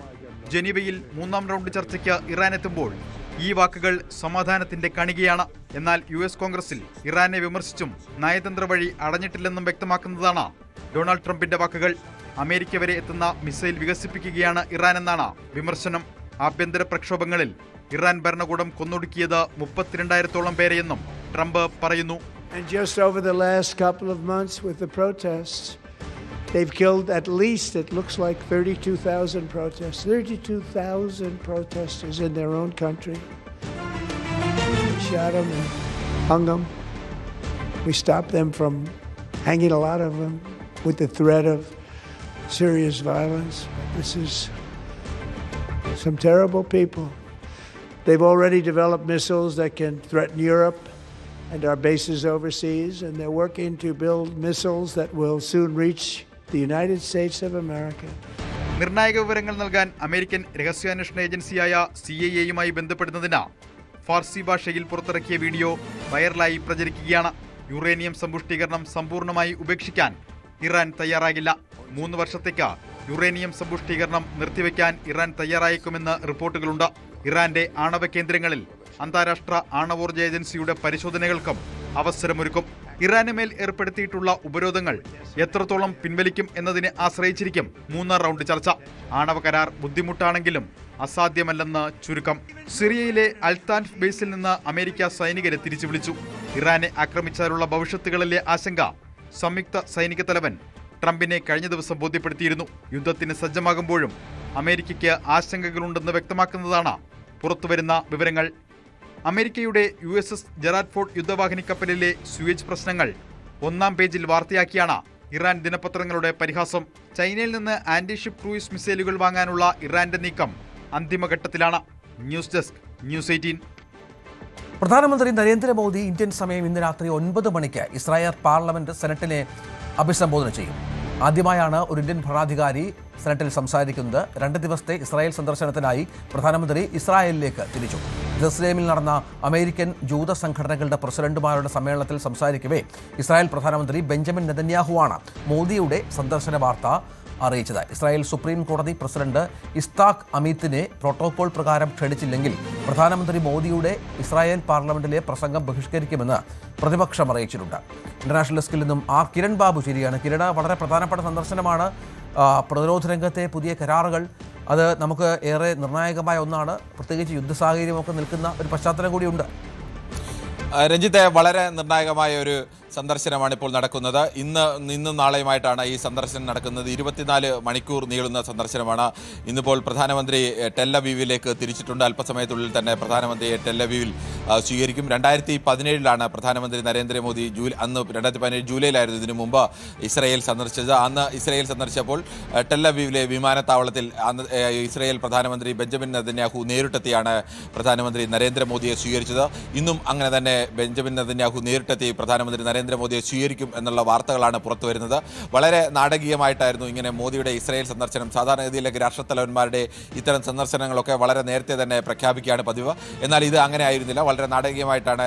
ജനീവയിൽ 3ാം റൗണ്ട് ചർച്ചയ്ക്ക് ഇറാൻ എത്തുമ്പോൾ ഈ വാക്കുകൾ സമാധാനത്തിന്റെ കണികയാണ്. എന്നാൽ US കോൺഗ്രസിൽ ഇറാനെ വിമർശിച്ചും നയതന്ത്ര വഴി അടഞ്ഞിട്ടില്ലെന്നും വ്യക്തമാക്കുന്നതാണ് ഡൊണാൾഡ് ട്രംപിന്റെ വാക്കുകൾ. അമേരിക്ക വരെ എത്തുന്ന മിസൈൽ വികസിപ്പിക്കുകയാണ് ഇറാൻ എന്നാണ് വിമർശനം. ആഭ്യന്തര പ്രക്ഷോഭങ്ങളിൽ ഇറാൻ ഭരണകൂടം കൊന്നൊടുക്കിയത് 32,000-ഓളം പേരെയെന്നും ട്രംപ് പറയുന്നു. They've killed at least, it looks like, 32,000 protesters. 32,000 protesters in their own country. We shot them and hung them. We stopped them from hanging a lot of them with the threat of serious violence. This is some terrible people. They've already developed missiles that can threaten Europe and our bases overseas, and they're working to build missiles that will soon reach the United States of America. നിർണായക വിവരങ്ങൾ നൽകാൻ American രഹസ്യാന്വേഷണ ഏജൻസിയായ CIA-യുമായി ബന്ധപ്പെടുന്നതിന് ഫാർസി ഭാഷയിൽ പുറത്തിറക്കിയ video വൈറലായി പ്രചരിക്കുകയാണ്. Uranium സമ്പുഷ്ടീകരണം സമ്പൂർണ്ണമായി ഉപേക്ഷിക്കാൻ Iran തയ്യാറാകില്ല. 3 വർഷത്തേക്ക് യുറേനിയം സമ്പുഷ്ടീകരണം നിർത്തിവെക്കാൻ ഇറാൻ തയ്യാറായേക്കുമെന്ന് റിപ്പോർട്ടുകളുണ്ട്. ഇറാന്റെ ആണവ കേന്ദ്രങ്ങളിൽ അന്താരാഷ്ട്ര ആണവോർജ്ജ ഏജൻസിയുടെ പരിശോധനകൾക്കും അവസരമൊരുക്കും. ഇറാന് മേൽ ഏർപ്പെടുത്തിയിട്ടുള്ള ഉപരോധങ്ങൾ എത്രത്തോളം പിൻവലിക്കും എന്നതിനെ ആശ്രയിച്ചിരിക്കും മൂന്നാം റൗണ്ട് ചർച്ച. ആണവ കരാർ ബുദ്ധിമുട്ടാണെങ്കിലും അസാധ്യമല്ലെന്ന് ചുരുക്കം. സിറിയയിലെ അൽത്താൻഫ് ബേസിൽ നിന്ന് അമേരിക്ക സൈനികരെ തിരിച്ചു വിളിച്ചു. ഇറാനെ ആക്രമിച്ചാലുള്ള ഭവിഷ്യത്തുകളിലെ ആശങ്ക സംയുക്ത സൈനിക തലവൻ ട്രംപിനെ കഴിഞ്ഞ ദിവസം ബോധ്യപ്പെടുത്തിയിരുന്നു. യുദ്ധത്തിന് സജ്ജമാകുമ്പോഴും അമേരിക്കയ്ക്ക് ആശങ്കകളുണ്ടെന്ന് വ്യക്തമാക്കുന്നതാണ് പുറത്തുവരുന്ന വിവരങ്ങൾ. അമേരിക്കയുടെ USS ജെറാഡ് ഫോർഡ് യുദ്ധവാഹിനി കപ്പലിലെ സ്യൂയജ് പ്രശ്നങ്ങൾ ഒന്നാം പേജിൽ വാർത്തയാക്കിയാണ് ഇറാൻ ദിനപത്രങ്ങളുടെ പരിഹാസം. ചൈനയിൽ നിന്ന് ആന്റിഷിപ്പ് ക്രൂയിസ് മിസൈലുകൾ വാങ്ങാനുള്ള ഇറാന്റെ നീക്കം അന്തിമഘട്ടത്തിലാണ്. News desk news 18. പ്രധാനമന്ത്രി നരേന്ദ്രമോദി ഇന്ത്യൻ സമയം ഇന്ന് രാത്രി 9 മണിക്ക് ഇസ്രായേൽ പാർലമെന്റ് സെനറ്റിനെ അഭിസംബോധന ചെയ്യും. ആദ്യമായാണ് ഒരു ഇന്ത്യൻ ഭരണാധികാരി സെനറ്റിൽ സംസാരിക്കുന്നത്. 2 ദിവസത്തെ ഇസ്രായേൽ സന്ദർശനത്തിനായി പ്രധാനമന്ത്രി ഇസ്രായേലിലേക്ക് തിരിച്ചു. ജെറുസലേമിൽ നടന്ന അമേരിക്കൻ ജൂത സംഘടനകളുടെ പ്രസിഡന്റുമാരുടെ സമ്മേളനത്തിൽ സംസാരിക്കവേ ഇസ്രായേൽ പ്രധാനമന്ത്രി ബെഞ്ചമിൻ നെതന്യാഹുവാണ് മോദിയുടെ സന്ദർശന വാർത്ത അറിയിച്ചത്. ഇസ്രായേൽ സുപ്രീം കോടതി പ്രസിഡന്റ് ഇസ്താഖ് അമീത്തിനെ പ്രോട്ടോകോൾ പ്രകാരം ക്ഷണിച്ചില്ലെങ്കിൽ പ്രധാനമന്ത്രി മോദിയുടെ ഇസ്രായേൽ പാർലമെന്റിലെ പ്രസംഗം ബഹിഷ്കരിക്കുമെന്ന് പ്രതിപക്ഷം അറിയിച്ചിട്ടുണ്ട്. ഇന്റർനാഷണൽ ഡെസ്കിൽ നിന്നും കിരൺ ബാബു ശരിയാണ്. കിരൺ, വളരെ പ്രധാനപ്പെട്ട സന്ദർശനമാണ്. പ്രതിരോധ രംഗത്തെ പുതിയ കരാറുകൾ അത് നമുക്ക് ഏറെ നിർണായകമായ ഒന്നാണ്. പ്രത്യേകിച്ച് യുദ്ധ സാഹചര്യമൊക്കെ നിൽക്കുന്ന ഒരു പശ്ചാത്തലം കൂടിയുണ്ട്. രഞ്ജിത്തെ, വളരെ നിർണായകമായ ഒരു സന്ദർശനമാണ് ഇപ്പോൾ നടക്കുന്നത്. ഇന്നും നാളെയുമായിട്ടാണ് ഈ സന്ദർശനം നടക്കുന്നത്. 24 മണിക്കൂർ നീളുന്ന സന്ദർശനമാണ്. ഇന്നിപ്പോൾ പ്രധാനമന്ത്രി ടെല്ലവീവിലേക്ക് തിരിച്ചിട്ടുണ്ട്. അല്പസമയത്തുള്ളിൽ തന്നെ പ്രധാനമന്ത്രിയെ ടെല്ലവീവിൽ സ്വീകരിക്കും. 2017 പ്രധാനമന്ത്രി നരേന്ദ്രമോദി അന്ന് 2017 ജൂലൈയിലായിരുന്നു ഇതിനു മുമ്പ് ഇസ്രായേൽ സന്ദർശിച്ചത്. അന്ന് ഇസ്രായേൽ സന്ദർശിച്ചപ്പോൾ ടെല്ലവീവിലെ വിമാനത്താവളത്തിൽ ഇസ്രായേൽ പ്രധാനമന്ത്രി ബെഞ്ചമിൻ നെതന്യാഹു നേരിട്ടെത്തിയാണ് പ്രധാനമന്ത്രി നരേന്ദ്രമോദിയെ സ്വീകരിച്ചത്. ഇന്നും അങ്ങനെ തന്നെ ബെഞ്ചമിൻ നെതന്യാഹു നേരിട്ടെത്തി പ്രധാനമന്ത്രി നരേന്ദ്രമോദിയെ സ്വീകരിക്കും എന്നുള്ള വാർത്തകളാണ് പുറത്തുവരുന്നത്. വളരെ നാടകീയമായിട്ടായിരുന്നു ഇങ്ങനെ മോദിയുടെ ഇസ്രായേൽ സന്ദർശനം. സാധാരണഗതിയിലേക്ക് രാഷ്ട്രത്തലവന്മാരുടെ ഇത്തരം സന്ദർശനങ്ങളൊക്കെ വളരെ നേരത്തെ തന്നെ പ്രഖ്യാപിക്കുകയാണ് പതിവ്. എന്നാൽ ഇത് അങ്ങനെ ആയിരുന്നില്ല. വളരെ നാടകീയമായിട്ടാണ്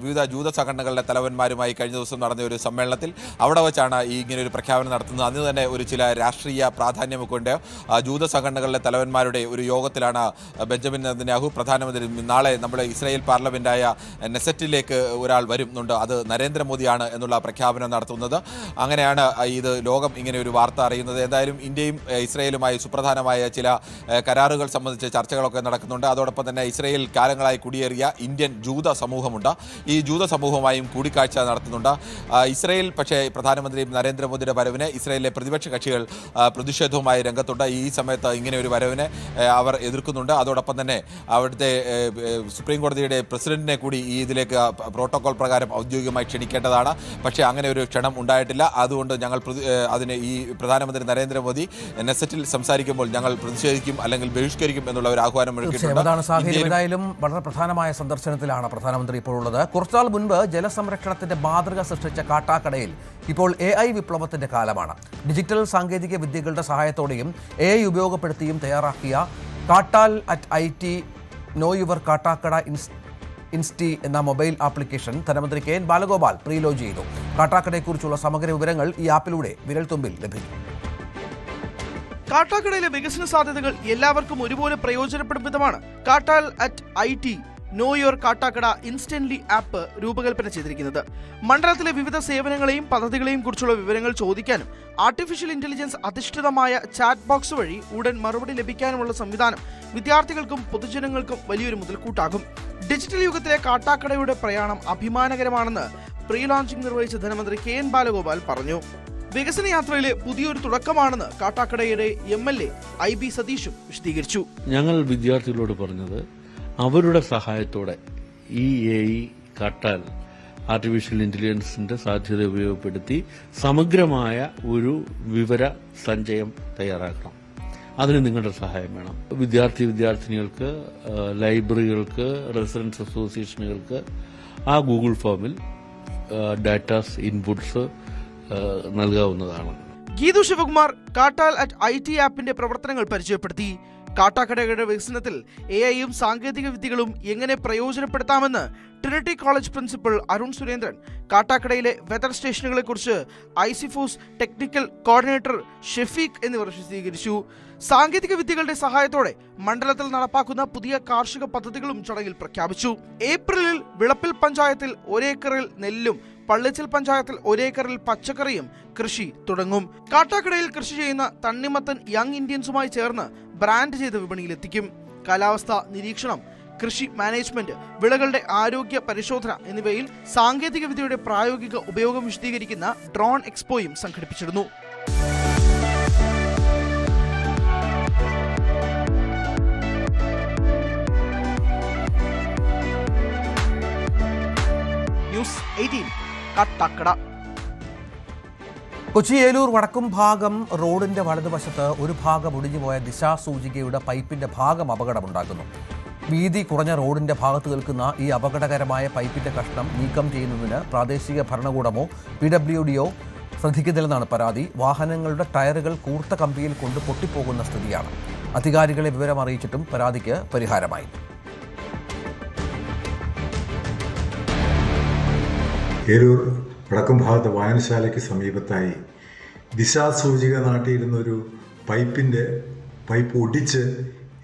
വിവിധ ജൂത സംഘടനകളുടെ തലവന്മാരുമായി കഴിഞ്ഞ ദിവസം നടന്ന ഒരു സമ്മേളനത്തിൽ അവിടെ വെച്ചാണ് ഇങ്ങനെ ഒരു പ്രഖ്യാപനം നടത്തുന്നത്. അന്ന് തന്നെ ഒരു ചില രാഷ്ട്രീയ പ്രാധാന്യമൊക്കെ ഉണ്ട്. ജൂത സംഘടനകളുടെ തലവന്മാരുടെ ഒരു യോഗത്തിലാണ് ബെഞ്ചമിൻ നെതന്യാഹു പ്രധാനമന്ത്രി നാളെ നമ്മുടെ ഇസ്രായേൽ പാർലമെന്റായ നെസറ്റിലേക്ക് ഒരാൾ വരുന്നുണ്ട്, അത് നരേന്ദ്രമോദിയാണ് എന്നുള്ള പ്രഖ്യാപനം നടത്തുന്നത്. അങ്ങനെയാണ് ഇത് ലോകം ഇങ്ങനെ ഒരു വാർത്ത അറിയുന്നത്. എന്തായാലും ഇന്ത്യയും ഇസ്രായേലുമായി സുപ്രധാനമായ ചില കരാറുകൾ സംബന്ധിച്ച് ചർച്ചകളൊക്കെ നടക്കുന്നുണ്ട്. അതോടൊപ്പം തന്നെ ഇസ്രായേൽ കാലങ്ങളായി കുടിയേറിയ ഇന്ത്യൻ ജൂത സമൂഹമുണ്ട്. ഈ ജൂത സമൂഹവുമായും കൂടിക്കാഴ്ച നടത്തുന്നുണ്ട് ഇസ്രായേൽ. പക്ഷേ പ്രധാനമന്ത്രി നരേന്ദ്രമോദിയുടെ വരവിനെ ഇസ്രായേലിലെ പ്രതിപക്ഷ കക്ഷികൾ പ്രതിഷേധവുമായി രംഗത്തുണ്ട്. ഈ സമയത്ത് ഇങ്ങനെ ഒരു വരവിനെ അവർ എതിർക്കുന്നുണ്ട്. അതോടൊപ്പം തന്നെ അവിടുത്തെ സുപ്രീം കോടതിയുടെ പ്രസിഡന്റിനെ കൂടി ഇതിലേക്ക് പ്രോട്ടോകോൾ പ്രകാരം ഔദ്യോഗികമായി ക്ഷണിക്കേണ്ടതാണ്. പക്ഷേ അങ്ങനെ ഒരു ക്ഷണം ഉണ്ടായിട്ടില്ല. അതുകൊണ്ട് ഞങ്ങൾ അതിന് ഈ പ്രധാനമന്ത്രി നരേന്ദ്രമോദി നെസറ്റിൽ സംസാരിക്കുമ്പോൾ ഞങ്ങൾ പ്രതിഷേധിക്കും അല്ലെങ്കിൽ ബഹിഷ്കരിക്കും എന്നുള്ള ഒരു ആഹ്വാനം മുഴക്കിയിട്ടുണ്ട്. ഏതായാലും വളരെ പ്രധാനമായ സന്ദർശനത്തിലാണ് പ്രധാനമന്ത്രി ഇപ്പോൾ ഉള്ളത്. കുറച്ചുനാൾ മുൻപ് ജലസംരക്ഷണത്തിന്റെ മാതൃക സൃഷ്ടിച്ച കാട്ടാക്കടയിൽ ഇപ്പോൾ AI വിപ്ലവത്തിന്റെ കാലമാണ്. ഡിജിറ്റൽ സാങ്കേതിക വിദ്യകളുടെ സഹായത്തോടെയും AI ഉപയോഗപ്പെടുത്തിയും തയ്യാറാക്കിയ കാട്ടാൽ @IT നോ യുവർ കാട്ടാക്കട ഇൻസ്റ്റി എന്ന മൊബൈൽ ആപ്ലിക്കേഷൻ ധനമന്ത്രി KN ബാലഗോപാൽ പ്രീലോഞ്ച് ചെയ്തു. കാട്ടാക്കടയെക്കുറിച്ചുള്ള സമഗ്ര വിവരങ്ങൾ ഈ ആപ്പിലൂടെ വിരൽത്തുമ്പിൽ ലഭിക്കും. കാട്ടാക്കടയിലെ വികസന സാധ്യതകൾ എല്ലാവർക്കും ഒരുപോലെ പ്രയോജനപ്പെടും വിധമാണ് കാട്ടാൽ @IT know your Kattakkada instantly app രൂപകൽപ്പന ചെയ്തിരിക്കുന്നത്. മണ്ഡലത്തിലെ വിവിധ സേവനങ്ങളെയും പദ്ധതികളെയും കുറിച്ചുള്ള വിവരങ്ങൾ ചോദിക്കാനും ആർട്ടിഫിഷ്യൽ ഇന്റലിജൻസ് അധിഷ്ഠിതമായ ചാറ്റ് ബോക്സ് വഴി ഉടൻ മറുപടി ലഭിക്കാനുമുള്ള സംവിധാനം വിദ്യാർത്ഥികൾക്കും പൊതുജനങ്ങൾക്കും വലിയൊരു മുതൽക്കൂട്ടാകും. ഡിജിറ്റൽ യുഗത്തിലെ കാട്ടാക്കടയുടെ പ്രയാണം അഭിമാനകരമാണെന്ന് പ്രീ ലോഞ്ചിംഗ് നിർവഹിച്ച ധനമന്ത്രി KN ബാലഗോപാൽ പറഞ്ഞു. വികസന യാത്രയിലെ പുതിയൊരു തുടക്കമാണെന്ന് കാട്ടാക്കടയുടെ MLA IB സതീഷും വിശദീകരിച്ചു. ഞങ്ങൾ വിദ്യാർത്ഥികളോട് പറഞ്ഞത് അവരുടെ സഹായത്തോടെ ഈ AI കാട്ടാൽ ആർട്ടിഫിഷ്യൽ ഇന്റലിജൻസിന്റെ സാധ്യത ഉപയോഗപ്പെടുത്തി സമഗ്രമായ ഒരു വിവര സഞ്ചയം തയ്യാറാക്കണം. അതിന് നിങ്ങളുടെ സഹായം വേണം. വിദ്യാർത്ഥിനികൾക്ക്, ലൈബ്രറികൾക്ക്, റെസിഡൻസ് അസോസിയേഷനുകൾക്ക് ആ ഗൂഗിൾ ഫോമിൽ ഡാറ്റാസ് ഇൻപുട്സ് നൽകാവുന്നതാണ്. ഗീതു ശിവകുമാർ കാട്ടാൽ @IT ആപ്പിന്റെ പ്രവർത്തനങ്ങൾ പരിചയപ്പെടുത്തി. കാട്ടാക്കടയുടെ വികസനത്തിൽ AI-യും സാങ്കേതിക വിദ്യകളും എങ്ങനെ പ്രയോജനപ്പെടുത്താമെന്ന് Trinity College principal Arun Surendran കാട്ടാക്കടയിലെ വെതർ സ്റ്റേഷനുകളെക്കുറിച്ച് ഐസിഫോസ് ടെക്നിക്കൽ കോർഡിനേറ്റർ ഷെഫീഖ് എന്നിവർ വിശദീകരിച്ചു. സാങ്കേതിക വിദ്യകളുടെ സഹായത്തോടെ മണ്ഡലത്തിൽ നടപ്പാക്കുന്ന പുതിയ കാർഷിക പദ്ധതികളും ചടങ്ങിൽ പ്രഖ്യാപിച്ചു. ഏപ്രിലിൽ വിളപ്പിൽ പഞ്ചായത്തിൽ 1 ഏക്കറിൽ നെല്ലും പള്ളിച്ചൽ പഞ്ചായത്തിൽ 1 ഏക്കറിൽ പച്ചക്കറിയും കൃഷി തുടങ്ങും. കാട്ടാക്കടയിൽ കൃഷി ചെയ്യുന്ന തണ്ണിമത്തൻ യങ് ഇന്ത്യൻസുമായി ചേർന്ന് ബ്രാൻഡ് ചെയ്ത് വിപണിയിലെത്തിക്കും. കാലാവസ്ഥാ നിരീക്ഷണം, കൃഷി മാനേജ്മെന്റ്, വിളകളുടെ ആരോഗ്യ പരിശോധന എന്നിവയിൽ സാങ്കേതിക വിദ്യയുടെ പ്രായോഗിക ഉപയോഗം വിശദീകരിക്കുന്ന ഡ്രോൺ എക്സ്പോയും സംഘടിപ്പിച്ചിരുന്നു. ന്യൂസ് 18 കാട്ടാക്കട. കൊച്ചി ഏലൂർ വടക്കും ഭാഗം റോഡിന്റെ വലതുവശത്ത് ഒരു ഭാഗം ഒടിഞ്ഞുപോയ ദിശാസൂചികയുടെ പൈപ്പിന്റെ ഭാഗം അപകടമുണ്ടാക്കുന്നു. വീതി കുറഞ്ഞ റോഡിന്റെ ഭാഗത്ത് നിൽക്കുന്ന ഈ അപകടകരമായ പൈപ്പിന്റെ കഷ്ണം നീക്കം ചെയ്യുന്നതിന് പ്രാദേശിക ഭരണകൂടമോ PWDയോ ശ്രദ്ധിക്കുന്നില്ലെന്നാണ് പരാതി. വാഹനങ്ങളുടെ ടയറുകൾ കൂർത്ത കമ്പിയിൽ കൊണ്ട് പൊട്ടിപ്പോകുന്ന സ്ഥിതിയാണ്. അധികാരികളെ വിവരം അറിയിച്ചിട്ടും പരാതിക്ക് പരിഹാരമായി. ഏലൂർ വടക്കും ഭാഗത്ത് വായനശാലയ്ക്ക് സമീപത്തായി ദിശാസൂചിക നാട്ടിയിരുന്നൊരു പൈപ്പ് ഒടിച്ച്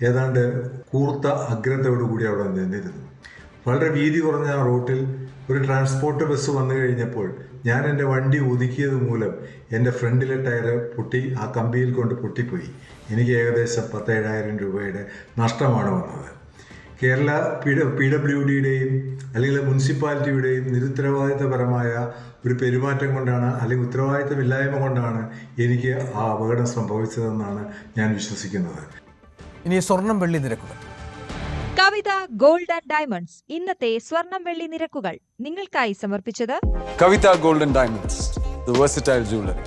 ഏതാണ്ട് കൂർത്ത അഗ്രതയോടുകൂടി അവിടെ നിന്നിരുന്നു. വളരെ വീതി കുറഞ്ഞ റൂട്ടിൽ ഒരു ട്രാൻസ്പോർട്ട് ബസ് വന്നു കഴിഞ്ഞപ്പോൾ ഞാൻ എൻ്റെ വണ്ടി ഒതുക്കിയത് മൂലം എൻ്റെ ഫ്രണ്ടിലെ ടയർ പൊട്ടി ആ കമ്പിയിൽ കൊണ്ട് പൊട്ടിപ്പോയി. എനിക്ക് ഏകദേശം 17,000 രൂപയുടെ നഷ്ടമാണ് വന്നത്. കേരള PWDയുടെയും അല്ലെങ്കിൽ മുനിസിപ്പാലിറ്റിയുടെയും നിരുത്തരവാദിത്തപരമായ ഒരു പെരുമാറ്റം കൊണ്ടാണ്, അല്ലെങ്കിൽ ഉത്തരവാദിത്തമില്ലായ്മ കൊണ്ടാണ് എനിക്ക് ആ അപകടം സംഭവിച്ചതെന്നാണ് ഞാൻ വിശ്വസിക്കുന്നത്. ഇനി സ്വർണം വെള്ളി നിരക്കുകൾ. കവിത ഗോൾഡ് ആൻഡ് ഡയമണ്ട്സ് ഇന്നത്തെ സ്വർണം വെള്ളി നിരക്കുകൾ നിങ്ങൾക്കായി സമർപ്പിച്ചത് Kavitha gold and diamonds, the versatile jeweller.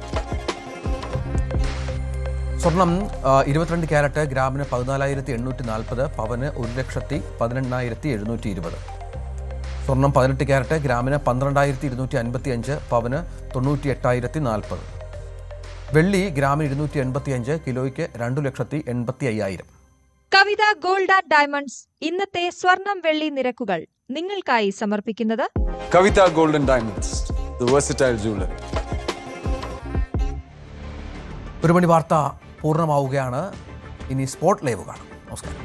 സ്വർണം 22 ക്യാരറ്റ് ഗ്രാമിന് 14,840, പവന് 1,18,720. സ്വർണം 18 ക്യാരറ്റ് ഗ്രാമിന് 12,255, പവന് 98,040. വെള്ളി ഗ്രാമിന് 285, കിലോയ്ക്ക് 2,85,000. കവിത ഗോൾഡ് ആൻഡ് ഡയമണ്ട്സ് ഇന്നത്തെ സ്വർണം വെള്ളി നിരക്കുകൾ നിങ്ങൾക്കായി സമർപ്പിക്കുന്നത് Kavitha gold and diamonds, the versatile jeweller. ഒരു മണി വാർത്ത പൂർണ്ണമാവുകയാണ്. ഇനി സ്പോട്ട് ലൈവ് കാണാം. നമസ്കാരം.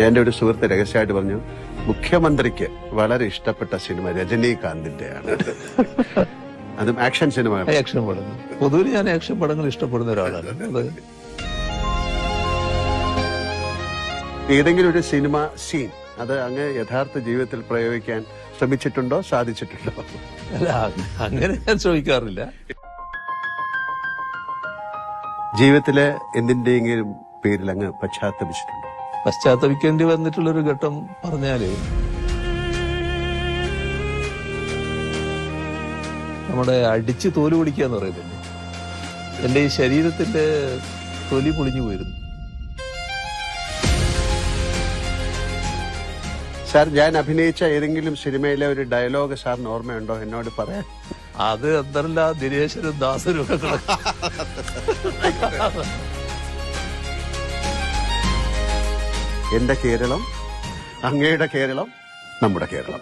എൻ്റെ ഒരു സുഹൃത്ത് രഹസ്യമായിട്ട് പറഞ്ഞു, മുഖ്യമന്ത്രിക്ക് വളരെ ഇഷ്ടപ്പെട്ട സിനിമ രജനീകാന്തിന്റെയാണ്. അതും ആക്ഷൻ സിനിമ. ആക്ഷൻ പടങ്ങൾ പൊതുവിൽ ഞാൻ ആക്ഷൻ പടങ്ങൾ ഇഷ്ടപ്പെടുന്ന ഒരാളാണ്. ഏതെങ്കിലും ഒരു സിനിമ സീൻ അത് അങ്ങ് യഥാർത്ഥ ജീവിതത്തിൽ പ്രയോഗിക്കാൻ ശ്രമിച്ചിട്ടുണ്ടോ, സാധിച്ചിട്ടുണ്ടോ? അല്ല, അങ്ങനെ ഞാൻ ശ്രമിക്കാറില്ല. ജീവിതത്തിലെ എന്തിന്റെയെങ്കിലും പേരിൽ അങ്ങ് പശ്ചാത്തപിച്ചിട്ടുണ്ടോ? പശ്ചാത്തപിക്കേണ്ടി വന്നിട്ടുള്ളൊരു ഘട്ടം പറഞ്ഞാല് നമ്മുടെ അടിച്ച് തോല് പൊളിക്കുക എന്ന് പറയുന്നില്ലേ, എന്റെ ഈ ശരീരത്തിന്റെ തൊലി പൊളിഞ്ഞു പോയിരുന്നു. സാർ, ഞാൻ അഭിനയിച്ച ഏതെങ്കിലും സിനിമയിലെ ഒരു ഡയലോഗ് സാറിന് ഓർമ്മയുണ്ടോ? എന്നോട് പറയാൻ. അത് എന്തല്ല ദിനേശനും ദാസനും ഒക്കെ എന്റെ കേരളം, അങ്ങയുടെ കേരളം, നമ്മുടെ കേരളം.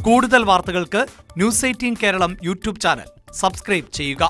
കൂടുതൽ വാർത്തകൾക്ക് news 18 Keralam YouTube channel subscribe ചെയ്യുക.